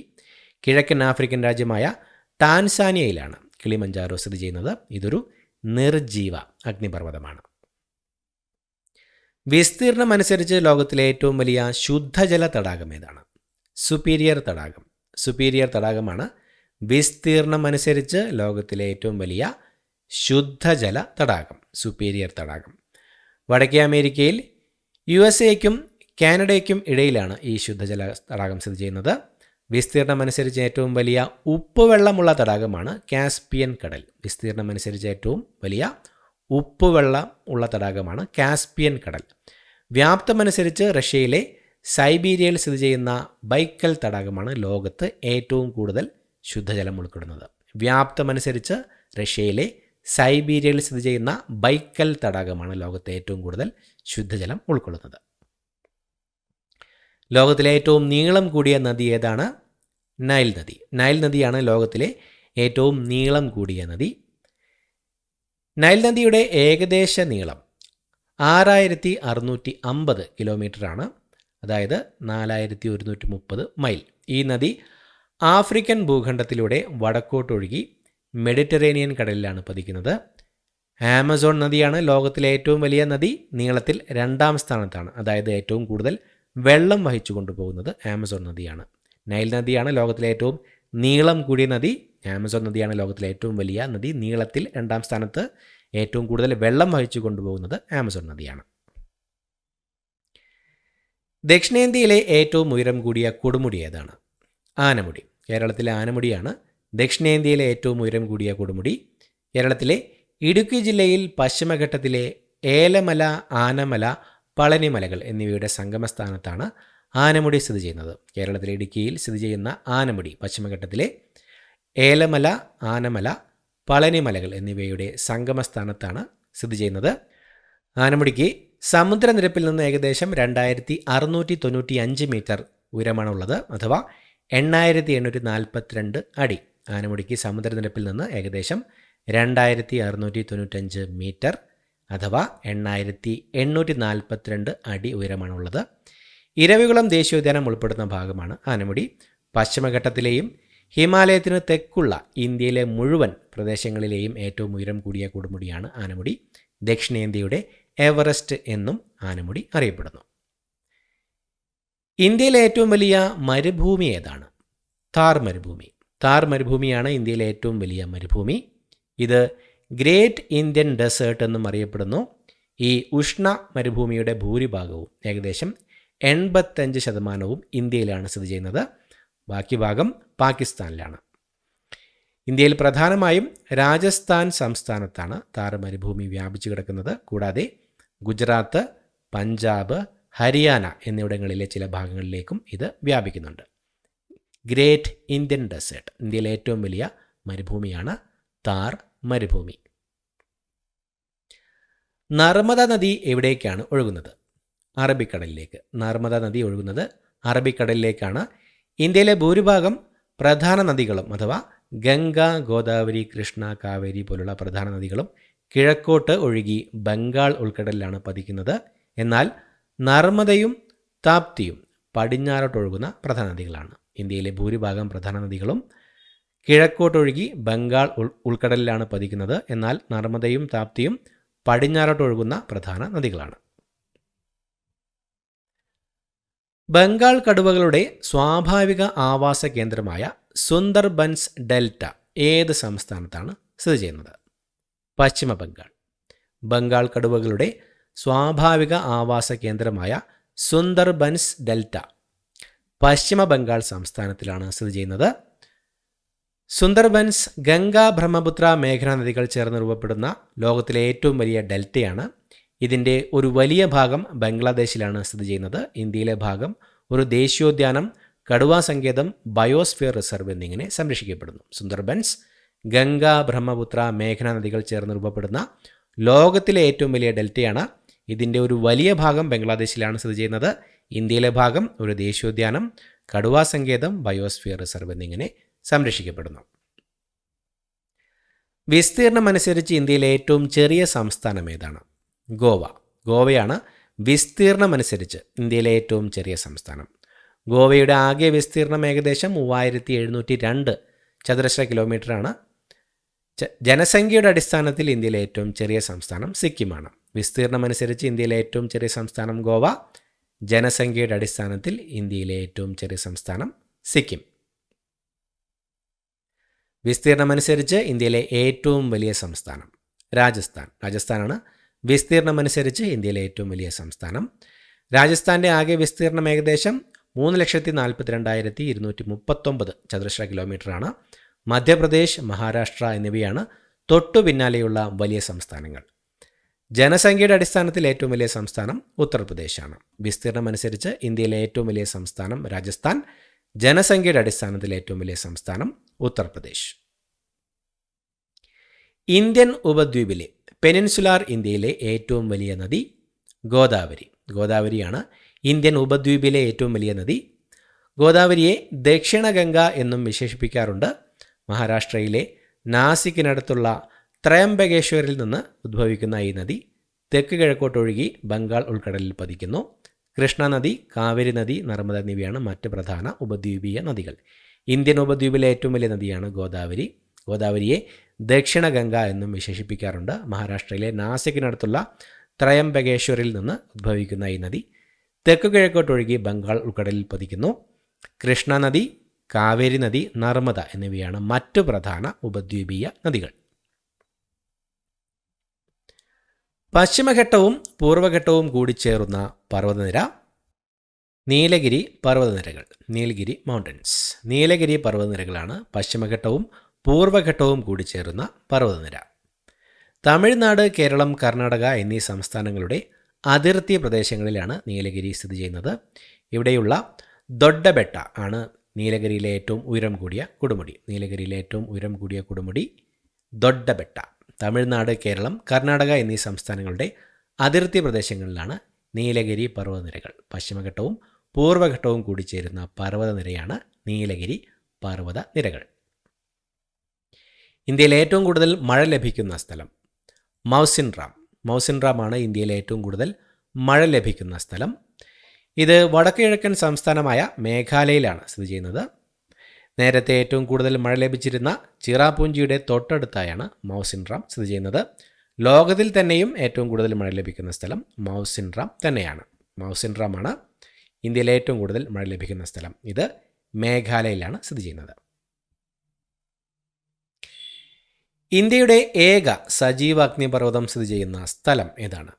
കിഴക്കൻ ആഫ്രിക്കൻ രാജ്യമായ ടാൻസാനിയയിലാണ് കിളിമഞ്ചാരോ സ്ഥിതി ചെയ്യുന്നത്. ഇതൊരു നിർജീവ അഗ്നിപർവ്വതമാണ്. വിസ്തീർണമനുസരിച്ച് ലോകത്തിലെ ഏറ്റവും വലിയ ശുദ്ധജല തടാകം ഏതാണ്? സുപ്പീരിയർ തടാകമാണ് വിസ്തീർണമനുസരിച്ച് ലോകത്തിലെ ഏറ്റവും വലിയ ശുദ്ധജല തടാകം, സുപ്പീരിയർ തടാകം. വടക്കേ അമേരിക്കയിൽ USA-ക്കും കാനഡയ്ക്കും ഇടയിലാണ് ഈ ശുദ്ധജല തടാകം സ്ഥിതി ചെയ്യുന്നത്. വിസ്തീർണമനുസരിച്ച് ഏറ്റവും വലിയ ഉപ്പുവെള്ളമുള്ള തടാകമാണ് കാസ്പിയൻ കടൽ. വിസ്തീർണമനുസരിച്ച് ഏറ്റവും വലിയ ഉപ്പുവെള്ളം ഉള്ള തടാകമാണ് കാസ്പിയൻ കടൽ. വ്യാപ്തമനുസരിച്ച് റഷ്യയിലെ സൈബീരിയയിൽ സ്ഥിതി ചെയ്യുന്ന ബൈക്കൽ തടാകമാണ് ലോകത്ത് ഏറ്റവും കൂടുതൽ ശുദ്ധജലം ഉൾക്കൊള്ളുന്നത്. വ്യാപ്തമനുസരിച്ച് റഷ്യയിലെ സൈബീരിയയിൽ സ്ഥിതി ചെയ്യുന്ന ബൈക്കൽ തടാകമാണ് ലോകത്തെ ഏറ്റവും കൂടുതൽ ശുദ്ധജലം ഉൾക്കൊള്ളുന്നത്. ലോകത്തിലെ ഏറ്റവും നീളം കൂടിയ നദി ഏതാണ്? നൈൽ നദിയാണ് ലോകത്തിലെ ഏറ്റവും നീളം കൂടിയ നദി. നൈൽ നദിയുടെ ഏകദേശ നീളം 6650 കിലോമീറ്ററാണ്, അതായത് 4130 മൈൽ. ഈ നദി ആഫ്രിക്കൻ ഭൂഖണ്ഡത്തിലൂടെ വടക്കോട്ടൊഴുകി മെഡിറ്ററേനിയൻ കടലിലാണ് പതിക്കുന്നത്. ആമസോൺ നദിയാണ് ലോകത്തിലെ ഏറ്റവും വലിയ നദി. നീളത്തിൽ 2ാം സ്ഥാനത്താണ്, അതായത് ഏറ്റവും കൂടുതൽ വെള്ളം വഹിച്ചു കൊണ്ടുപോകുന്നത് ആമസോൺ നദിയാണ്. നൈൽ നദിയാണ് ലോകത്തിലെ ഏറ്റവും നീളം കൂടിയ നദി. ആമസോൺ നദിയാണ് ലോകത്തിലെ ഏറ്റവും വലിയ നദി. നീളത്തിൽ 2ാം സ്ഥാനത്ത്, ഏറ്റവും കൂടുതൽ വെള്ളം വഹിച്ചു കൊണ്ടുപോകുന്നത് ആമസോൺ നദിയാണ്. ദക്ഷിണേന്ത്യയിലെ ഏറ്റവും ഉയരം കൂടിയ കൊടുമുടി ഏതാണ്? ആനമുടി. കേരളത്തിലെ ആനമുടിയാണ് ദക്ഷിണേന്ത്യയിലെ ഏറ്റവും ഉയരം കൂടിയ കൊടുമുടി. കേരളത്തിലെ ഇടുക്കി ജില്ലയിൽ പശ്ചിമഘട്ടത്തിലെ ഏലമല, ആനമല, പളനിമലകൾ എന്നിവയുടെ സംഗമസ്ഥാനത്താണ് ആനമുടി സ്ഥിതി ചെയ്യുന്നത്. കേരളത്തിലെ ഇടുക്കിയിൽ സ്ഥിതി ചെയ്യുന്ന ആനമുടി പശ്ചിമഘട്ടത്തിലെ ഏലമല, ആനമല, പളനിമലകൾ എന്നിവയുടെ സംഗമസ്ഥാനത്താണ് സ്ഥിതി ചെയ്യുന്നത്. ആനമുടിക്ക് സമുദ്രനിരപ്പിൽ നിന്ന് ഏകദേശം 2695 മീറ്റർ ഉയരമാണുള്ളത്, അഥവാ 8842 അടി. ആനമുടിക്ക് സമുദ്രനിരപ്പിൽ നിന്ന് ഏകദേശം 2695 മീറ്റർ അഥവാ 8842 അടി ഉയരമാണുള്ളത്. ഇരവികുളം ദേശീയോദ്യാനം ഉൾപ്പെടുന്ന ഭാഗമാണ് ആനമുടി. പശ്ചിമഘട്ടത്തിലെയും ഹിമാലയത്തിന് തെക്കുള്ള ഇന്ത്യയിലെ മുഴുവൻ പ്രദേശങ്ങളിലെയും ഏറ്റവും ഉയരം കൂടിയ കൊടുമുടിയാണ് ആനമുടി. ദക്ഷിണേന്ത്യയുടെ എവറസ്റ്റ് എന്നും ആനമുടി അറിയപ്പെടുന്നു. ഇന്ത്യയിലെ ഏറ്റവും വലിയ മരുഭൂമി ഏതാണ്? താർ മരുഭൂമിയാണ് ഇന്ത്യയിലെ ഏറ്റവും വലിയ മരുഭൂമി. ഇത് ഗ്രേറ്റ് ഇന്ത്യൻ ഡെസേർട്ട് എന്നും അറിയപ്പെടുന്നു. ഈ ഉഷ്ണ മരുഭൂമിയുടെ ഭൂരിഭാഗവും ഏകദേശം 85% ഇന്ത്യയിലാണ് സ്ഥിതി ചെയ്യുന്നത്. ബാക്കി ഭാഗം പാകിസ്ഥാനിലാണ്. ഇന്ത്യയിൽ പ്രധാനമായും രാജസ്ഥാൻ സംസ്ഥാനത്താണ് താർ മരുഭൂമി വ്യാപിച്ചു കിടക്കുന്നത്. കൂടാതെ ഗുജറാത്ത്, പഞ്ചാബ്, ഹരിയാന എന്നിവിടങ്ങളിലെ ചില ഭാഗങ്ങളിലേക്കും ഇത് വ്യാപിക്കുന്നുണ്ട്. ഗ്രേറ്റ് ഇന്ത്യൻ ഡെസേർട്ട്, ഇന്ത്യയിലെ ഏറ്റവും വലിയ മരുഭൂമിയാണ് താർ മരുഭൂമി. നർമ്മദ നദി എവിടേക്കാണ് ഒഴുകുന്നത്? അറബിക്കടലിലേക്ക്. നർമ്മദ നദി ഒഴുകുന്നത് അറബിക്കടലിലേക്കാണ്. ഇന്ത്യയിലെ ഭൂരിഭാഗം പ്രധാന നദികളും അഥവാ ഗംഗ, ഗോദാവരി, കൃഷ്ണ, കാവേരി പോലുള്ള പ്രധാന നദികളും കിഴക്കോട്ട് ഒഴുകി ബംഗാൾ ഉൾക്കടലിലാണ് പതിക്കുന്നത്. എന്നാൽ നർമ്മദയും താപ്തിയും പടിഞ്ഞാറോട്ടൊഴുകുന്ന പ്രധാന നദികളാണ്. ഇന്ത്യയിലെ ഭൂരിഭാഗം പ്രധാന നദികളും കിഴക്കോട്ടൊഴുകി ബംഗാൾ ഉൾക്കടലിലാണ് പതിക്കുന്നത്. എന്നാൽ നർമ്മദയും താപ്തിയും പടിഞ്ഞാറോട്ടൊഴുകുന്ന പ്രധാന നദികളാണ്. ബംഗാൾ കടുവകളുടെ സ്വാഭാവിക ആവാസ കേന്ദ്രമായ സുന്ദർബൻസ് ഡെൽറ്റ ഏത് സംസ്ഥാനത്താണ് സ്ഥിതി ചെയ്യുന്നത്? പശ്ചിമ ബംഗാൾ. ബംഗാൾ കടുവകളുടെ സ്വാഭാവിക ആവാസ കേന്ദ്രമായ സുന്ദർബൻസ് ഡെൽറ്റ പശ്ചിമ ബംഗാൾ സംസ്ഥാനത്തിലാണ് സ്ഥിതി ചെയ്യുന്നത്. സുന്ദർബൻസ് ഗംഗ ബ്രഹ്മപുത്ര മേഘന നദികൾ ചേർന്ന് രൂപപ്പെടുന്ന ലോകത്തിലെ ഏറ്റവും വലിയ ഡെൽറ്റയാണ്. ഇതിൻ്റെ ഒരു വലിയ ഭാഗം ബംഗ്ലാദേശിലാണ് സ്ഥിതി ചെയ്യുന്നത്. ഇന്ത്യയിലെ ഭാഗം ഒരു ദേശീയോദ്യാനം, കടുവാ സങ്കേതം, ബയോസ്ഫിയർ റിസർവ് എന്നിങ്ങനെ സംരക്ഷിക്കപ്പെടുന്നു. സുന്ദർബൻസ് ഗംഗ ബ്രഹ്മപുത്ര മേഘന നദികൾ ചേർന്ന് രൂപപ്പെടുന്ന ലോകത്തിലെ ഏറ്റവും വലിയ ഡെൽറ്റയാണ്. ഇതിൻ്റെ ഒരു വലിയ ഭാഗം ബംഗ്ലാദേശിലാണ് സ്ഥിതി ചെയ്യുന്നത്. ഇന്ത്യയിലെ ഭാഗം ഒരു ദേശീയോദ്യാനം, കടുവാ സങ്കേതം, ബയോസ്ഫിയർ റിസർവ് എന്നിങ്ങനെ സംരക്ഷിക്കപ്പെടുന്നു. വിസ്തീർണം അനുസരിച്ച് ഇന്ത്യയിലെ ഏറ്റവും ചെറിയ സംസ്ഥാനം ഏതാണ്? ഗോവ. ഗോവയാണ് വിസ്തീർണമനുസരിച്ച് ഇന്ത്യയിലെ ഏറ്റവും ചെറിയ സംസ്ഥാനം. ഗോവയുടെ ആകെ വിസ്തീർണം ഏകദേശം 3702 ചതുരശ്ര കിലോമീറ്ററാണ്. ജനസംഖ്യയുടെ അടിസ്ഥാനത്തിൽ ഇന്ത്യയിലെ ഏറ്റവും ചെറിയ സംസ്ഥാനം സിക്കിമാണ്. വിസ്തീർണമനുസരിച്ച് ഇന്ത്യയിലെ ഏറ്റവും ചെറിയ സംസ്ഥാനം ഗോവ, ജനസംഖ്യയുടെ അടിസ്ഥാനത്തിൽ ഇന്ത്യയിലെ ഏറ്റവും ചെറിയ സംസ്ഥാനം സിക്കിം. വിസ്തീർണമനുസരിച്ച് ഇന്ത്യയിലെ ഏറ്റവും വലിയ സംസ്ഥാനം രാജസ്ഥാൻ. രാജസ്ഥാനാണ് വിസ്തീർണമനുസരിച്ച് ഇന്ത്യയിലെ ഏറ്റവും വലിയ സംസ്ഥാനം. രാജസ്ഥാൻ്റെ ആകെ വിസ്തീർണം ഏകദേശം 3,42,239 ചതുരശ്ര കിലോമീറ്ററാണ്. മധ്യപ്രദേശ്, മഹാരാഷ്ട്ര എന്നിവയാണ് തൊട്ടു പിന്നാലെയുള്ള വലിയ സംസ്ഥാനങ്ങൾ. ജനസംഖ്യയുടെ അടിസ്ഥാനത്തിൽ ഏറ്റവും വലിയ സംസ്ഥാനം ഉത്തർപ്രദേശാണ്. വിസ്തീർണം അനുസരിച്ച് ഇന്ത്യയിലെ ഏറ്റവും വലിയ സംസ്ഥാനം രാജസ്ഥാൻ, ജനസംഖ്യയുടെ അടിസ്ഥാനത്തിൽ ഏറ്റവും വലിയ സംസ്ഥാനം ഉത്തർപ്രദേശ്. ഇന്ത്യൻ ഉപദ്വീപിലെ പെനിൻസുലാർ ഇന്ത്യയിലെ ഏറ്റവും വലിയ നദി ഗോദാവരി. ഗോദാവരിയാണ് ഇന്ത്യൻ ഉപദ്വീപിലെ ഏറ്റവും വലിയ നദി. ഗോദാവരിയെ ദക്ഷിണ ഗംഗ എന്നും വിശേഷിപ്പിക്കാറുണ്ട്. മഹാരാഷ്ട്രയിലെ നാസിക്കിനടുത്തുള്ള ത്രയംബകേശ്വരിൽ നിന്ന് ഉദ്ഭവിക്കുന്ന ഈ നദി തെക്ക് കിഴക്കോട്ടൊഴുകി ബംഗാൾ ഉൾക്കടലിൽ പതിക്കുന്നു. കൃഷ്ണ നദി, കാവേരി നദി, നർമ്മദ എന്നിവയാണ് മറ്റ് പ്രധാന ഉപദ്വീപീയ നദികൾ. ഇന്ത്യൻ ഉപദ്വീപിലെ ഏറ്റവും വലിയ നദിയാണ് ഗോദാവരി. ഗോദാവരിയെ ദക്ഷിണ ഗംഗ എന്നും വിശേഷിപ്പിക്കാറുണ്ട്. മഹാരാഷ്ട്രയിലെ നാസിക്കിനടുത്തുള്ള ത്രയംബകേശ്വരിൽ നിന്ന് ഉദ്ഭവിക്കുന്ന ഈ നദി തെക്ക് കിഴക്കോട്ടൊഴുകി ബംഗാൾ ഉൾക്കടലിൽ പതിക്കുന്നു. കൃഷ്ണ നദി, കാവേരി നദി, നർമ്മദ എന്നിവയാണ് മറ്റു പ്രധാന ഉപദ്വീപീയ നദികൾ. പശ്ചിമഘട്ടവും പൂർവ്വഘട്ടവും കൂടിച്ചേർന്ന പർവ്വതനിര നീലഗിരി പർവ്വതനിരകൾ. നീലഗിരി മൗണ്ടൻസ്. നീലഗിരി പർവ്വതനിരകളാണ് പശ്ചിമഘട്ടവും പൂർവ്വഘട്ടവും കൂടിച്ചേരുന്ന പർവ്വതനിര. തമിഴ്നാട്, കേരളം, കർണാടക എന്നീ സംസ്ഥാനങ്ങളുടെ അതിർത്തി പ്രദേശങ്ങളിലാണ് നീലഗിരി സ്ഥിതി ചെയ്യുന്നത്. ഇവിടെയുള്ള ദൊഡ്ഡബെട്ട ആണ് നീലഗിരിയിലെ ഏറ്റവും ഉയരം കൂടിയ കൊടുമുടി. നീലഗിരിയിലെ ഏറ്റവും ഉയരം കൂടിയ കൊടുമുടി ദൊഡ്ഡബെട്ട. തമിഴ്നാട്, കേരളം, കർണാടക എന്നീ സംസ്ഥാനങ്ങളുടെ അതിർത്തി പ്രദേശങ്ങളിലാണ് നീലഗിരി പർവ്വതനിരകൾ. പശ്ചിമഘട്ടവും പൂർവ്വഘട്ടവും കൂടിച്ചേരുന്ന പർവ്വതനിരയാണ് നീലഗിരി പർവ്വതനിരകൾ. ഇന്ത്യയിൽ ഏറ്റവും കൂടുതൽ മഴ ലഭിക്കുന്ന സ്ഥലം മൗസിൻറാം. മൗസിൻറാമാണ് ഇന്ത്യയിലെ ഏറ്റവും കൂടുതൽ മഴ ലഭിക്കുന്ന സ്ഥലം. ഇത് വടക്ക് കിഴക്കൻ സംസ്ഥാനമായ മേഘാലയയിലാണ് സ്ഥിതി ചെയ്യുന്നത്. നേരത്തെ ഏറ്റവും കൂടുതൽ മഴ ലഭിച്ചിരുന്ന ചിറാപുഞ്ചിയുടെ തൊട്ടടുത്തായാണ് മൗസിൻറാം സ്ഥിതി ചെയ്യുന്നത്. ലോകത്തിൽ തന്നെയും ഏറ്റവും കൂടുതൽ മഴ ലഭിക്കുന്ന സ്ഥലം മൗസിൻറാം തന്നെയാണ്. മൗസിൻറാമാണ് ഇന്ത്യയിലെ ഏറ്റവും കൂടുതൽ മഴ ലഭിക്കുന്ന സ്ഥലം. ഇത് മേഘാലയയിലാണ് സ്ഥിതി ചെയ്യുന്നത്. ഇന്ത്യയുടെ ഏക സജീവ അഗ്നിപർവ്വതം സ്ഥിതി ചെയ്യുന്ന സ്ഥലം ഏതാണ്?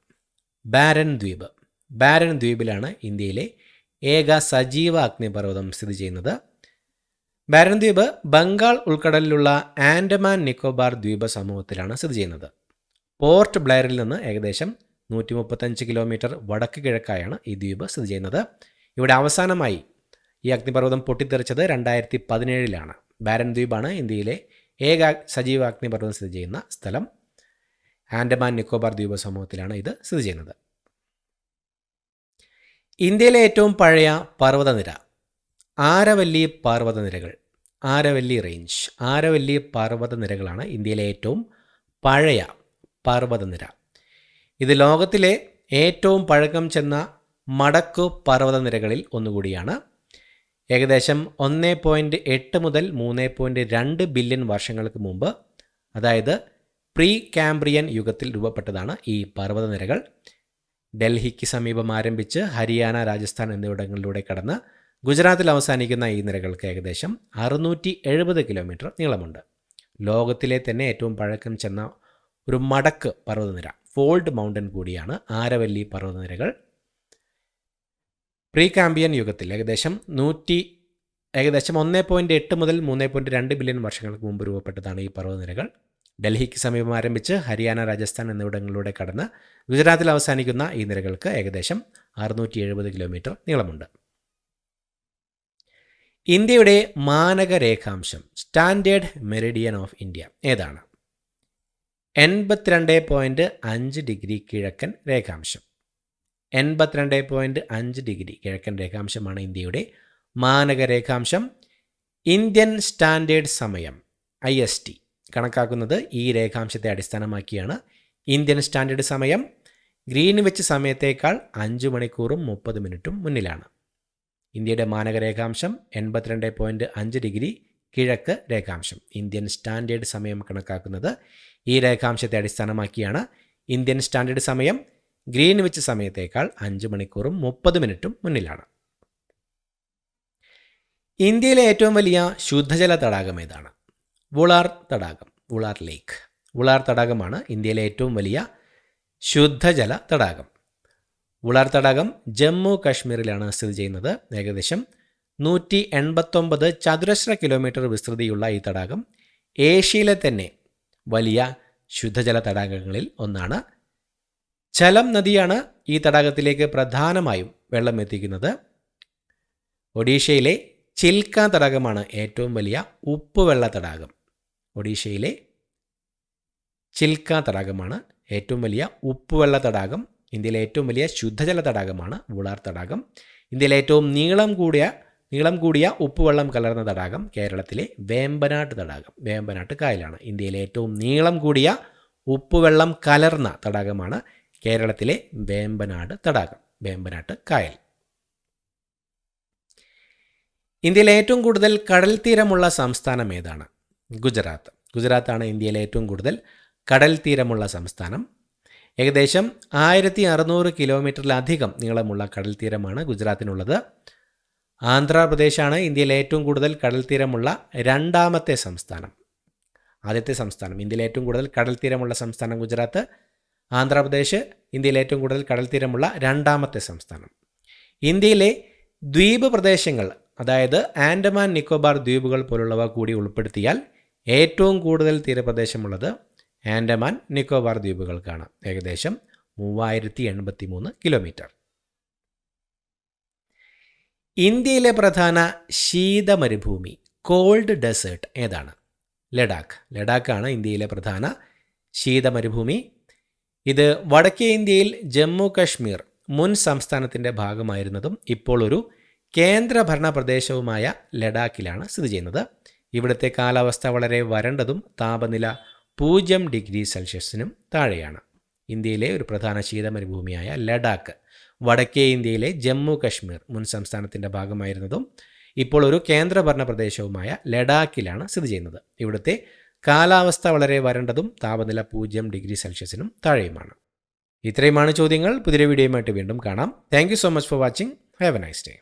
ബാരൻ ദ്വീപ്. ബാരൻ ദ്വീപിലാണ് ഇന്ത്യയിലെ ഏക സജീവ അഗ്നിപർവ്വതം സ്ഥിതി ചെയ്യുന്നത്. ബാരൻ ദ്വീപ് ബംഗാൾ ഉൾക്കടലിലുള്ള ആൻഡമാൻ നിക്കോബാർ ദ്വീപ സമൂഹത്തിലാണ് സ്ഥിതി ചെയ്യുന്നത്. പോർട്ട് ബ്ലെയറിൽ നിന്ന് ഏകദേശം 135 കിലോമീറ്റർ വടക്ക് കിഴക്കായാണ് ഈ ദ്വീപ് സ്ഥിതി ചെയ്യുന്നത്. ഇവിടെ അവസാനമായി ഈ അഗ്നിപർവ്വതം പൊട്ടിത്തെറിച്ചത് 2017 ബാരൻ ദ്വീപാണ് ഇന്ത്യയിലെ ഏക സജീവ അഗ്നിപർവ്വതം സ്ഥിതി ചെയ്യുന്ന സ്ഥലം. ആൻഡമാൻ നിക്കോബാർ ദ്വീപ സമൂഹത്തിലാണ് ഇത് സ്ഥിതി ചെയ്യുന്നത്. ഇന്ത്യയിലെ ഏറ്റവും പഴയ പർവ്വതനിര ആരവല്ലി പർവ്വതനിരകൾ. ആരവല്ലി റേഞ്ച്. ആരവല്ലി പർവ്വതനിരകളാണ് ഇന്ത്യയിലെ ഏറ്റവും പഴയ പർവ്വതനിര. ഇത് ലോകത്തിലെ ഏറ്റവും പഴക്കം ചെന്ന മടക്കു പർവ്വതനിരകളിൽ ഒന്നുകൂടിയാണ്. ഏകദേശം 1.8 മുതൽ 3.2 ബില്യൺ വർഷങ്ങൾക്ക് മുമ്പ്, അതായത് പ്രീ കാംബ്രിയൻ യുഗത്തിൽ രൂപപ്പെട്ടതാണ് ഈ പർവ്വതനിരകൾ. ഡൽഹിക്ക് സമീപം ആരംഭിച്ച് ഹരിയാന, രാജസ്ഥാൻ എന്നിവിടങ്ങളിലൂടെ കടന്ന് ഗുജറാത്തിൽ അവസാനിക്കുന്ന ഈ നിരകൾക്ക് ഏകദേശം 670 കിലോമീറ്റർ നീളമുണ്ട്. ലോകത്തിലെ തന്നെ ഏറ്റവും പഴക്കം ചെന്ന ഒരു മടക്ക് പർവ്വതനിര ഫോൾഡ് മൗണ്ടൻ കൂടിയാണ് ആരവല്ലി പർവ്വതനിരകൾ. പ്രീ കാമ്പിയൻ യുഗത്തിൽ ഏകദേശം 1.8 മുതൽ 3.2 ബില്യൺ വർഷങ്ങൾക്ക് മുമ്പ് രൂപപ്പെട്ടതാണ് ഈ പർവ്വതനിരകൾ. ഡൽഹിക്ക് സമീപം ആരംഭിച്ച് ഹരിയാന, രാജസ്ഥാൻ എന്നിവിടങ്ങളിലൂടെ കടന്ന് ഗുജറാത്തിൽ അവസാനിക്കുന്ന ഈ നിരകൾക്ക് ഏകദേശം 670 കിലോമീറ്റർ നീളമുണ്ട്. ഇന്ത്യയുടെ മാനക രേഖാംശം സ്റ്റാൻഡേർഡ് മെറിഡിയൻ ഓഫ് ഇന്ത്യ ഏതാണ്? 82.5 ഡിഗ്രി കിഴക്കൻ രേഖാംശം. 82.5 ഡിഗ്രി കിഴക്കൻ രേഖാംശമാണ് ഇന്ത്യയുടെ മാനക രേഖാംശം. ഇന്ത്യൻ സ്റ്റാൻഡേർഡ് സമയം IST കണക്കാക്കുന്നത് ഈ രേഖാംശത്തെ അടിസ്ഥാനമാക്കിയാണ്. ഇന്ത്യൻ സ്റ്റാൻഡേർഡ് സമയം ഗ്രീൻവിച്ച് സമയത്തേക്കാൾ 5 മണിക്കൂറും 30 മിനിറ്റും മുന്നിലാണ്. ഇന്ത്യയുടെ മാനക രേഖാംശം 82.5 ഡിഗ്രി കിഴക്ക് രേഖാംശം. ഇന്ത്യൻ സ്റ്റാൻഡേർഡ് സമയം കണക്കാക്കുന്നത് ഈ രേഖാംശത്തെ അടിസ്ഥാനമാക്കിയാണ്. ഇന്ത്യൻ സ്റ്റാൻഡേർഡ് സമയം ഗ്രീൻവിച്ച് സമയത്തേക്കാൾ 5 മണിക്കൂറും 30 മിനിറ്റും മുന്നിലാണ്. ഇന്ത്യയിലെ ഏറ്റവും വലിയ ശുദ്ധജല തടാകം ഏതാണ്? വുളാർ തടാകം, വുളാർ ലേക്ക്. വുളാർ തടാകമാണ് ഇന്ത്യയിലെ ഏറ്റവും വലിയ ശുദ്ധജല തടാകം. വുളാർ തടാകം ജമ്മു കാശ്മീരിലാണ് സ്ഥിതി ചെയ്യുന്നത്. ഏകദേശം 189 ചതുരശ്ര കിലോമീറ്റർ വിസ്തൃതിയുള്ള ഈ തടാകം ഏഷ്യയിലെ തന്നെ വലിയ ശുദ്ധജല തടാകങ്ങളിൽ ഒന്നാണ്. ഝലം നദിയാണ് ഈ തടാകത്തിലേക്ക് പ്രധാനമായും വെള്ളം എത്തിക്കുന്നത്. ഒഡീഷയിലെ ചിൽക്ക തടാകമാണ് ഏറ്റവും വലിയ ഉപ്പുവെള്ള തടാകം. ഒഡീഷയിലെ ചിൽക്ക തടാകമാണ് ഏറ്റവും വലിയ ഉപ്പുവെള്ള തടാകം. ഇന്ത്യയിലെ ഏറ്റവും വലിയ ശുദ്ധജല തടാകമാണ് വുളാർ തടാകം. ഇന്ത്യയിലെ ഏറ്റവും നീളം കൂടിയ ഉപ്പുവെള്ളം കലർന്ന തടാകം കേരളത്തിലെ വേമ്പനാട്ട് തടാകം, വേമ്പനാട്ട് കായലാണ്. ഇന്ത്യയിലെ ഏറ്റവും നീളം കൂടിയ ഉപ്പുവെള്ളം കലർന്ന തടാകമാണ് കേരളത്തിലെ വേമ്പനാട് തടാകം, വേമ്പനാട്ട് കായൽ. ഇന്ത്യയിലെ ഏറ്റവും കൂടുതൽ കടൽ തീരമുള്ള സംസ്ഥാനം ഏതാണ്? ഗുജറാത്ത്. ഗുജറാത്താണ് ഇന്ത്യയിലെ ഏറ്റവും കൂടുതൽ കടൽ തീരമുള്ള സംസ്ഥാനം. ഏകദേശം 1600 കിലോമീറ്ററിലധികം നീളമുള്ള കടൽ തീരമാണ് ഗുജറാത്തിനുള്ളത്. ആന്ധ്രാപ്രദേശാണ് ഇന്ത്യയിലെ ഏറ്റവും കൂടുതൽ കടൽ തീരമുള്ള രണ്ടാമത്തെ സംസ്ഥാനം. ആദ്യത്തെ സംസ്ഥാനം ഇന്ത്യയിലെ ഏറ്റവും കൂടുതൽ കടൽ തീരമുള്ള സംസ്ഥാനം ഗുജറാത്ത്. ആന്ധ്രാപ്രദേശ് ഇന്ത്യയിലെ ഏറ്റവും കൂടുതൽ കടൽ തീരമുള്ള രണ്ടാമത്തെ സംസ്ഥാനം. ഇന്ത്യയിലെ ദ്വീപ് പ്രദേശങ്ങൾ, അതായത് ആൻഡമാൻ നിക്കോബാർ ദ്വീപുകൾ പോലുള്ളവ കൂടി ഉൾപ്പെടുത്തിയാൽ ഏറ്റവും കൂടുതൽ തീരപ്രദേശമുള്ളത് ആൻഡമാൻ നിക്കോബാർ ദ്വീപുകൾക്കാണ്. ഏകദേശം 3083 കിലോമീറ്റർ. ഇന്ത്യയിലെ പ്രധാന ശീതമരുഭൂമി, കോൾഡ് ഡെസേർട്ട് ഏതാണ്? ലഡാക്ക്. ലഡാക്കാണ് ഇന്ത്യയിലെ പ്രധാന ശീതമരുഭൂമി. ഇത് വടക്കേ ഇന്ത്യയിൽ ജമ്മു കാശ്മീർ മുൻ സംസ്ഥാനത്തിൻ്റെ ഭാഗമായിരുന്നതും ഇപ്പോൾ ഒരു കേന്ദ്രഭരണ പ്രദേശവുമായ ലഡാക്കിലാണ് സ്ഥിതി ചെയ്യുന്നത്. ഇവിടുത്തെ കാലാവസ്ഥ വളരെ വരണ്ടതും താപനില 0 ഡിഗ്രി സെൽഷ്യസിനും താഴെയാണ്. ഇന്ത്യയിലെ ഒരു പ്രധാന ശീതമരുഭൂമിയായ ലഡാക്ക് വടക്കേ ഇന്ത്യയിലെ ജമ്മു കാശ്മീർ മുൻ സംസ്ഥാനത്തിൻ്റെ ഭാഗമായിരുന്നതും ഇപ്പോൾ ഒരു കേന്ദ്രഭരണ പ്രദേശവുമായ ലഡാക്കിലാണ് സ്ഥിതി ചെയ്യുന്നത്. ഇവിടുത്തെ കാലാവസ്ഥ വളരെ വരണ്ടതും താപനില 0 ഡിഗ്രി സെൽഷ്യസിനും താഴെയുമാണ്. ഇത്രയുമാണ് ചോദ്യങ്ങൾ. പുതിയ വീഡിയോയുമായിട്ട് വീണ്ടും കാണാം. Thank you so much for watching. Have A nice day.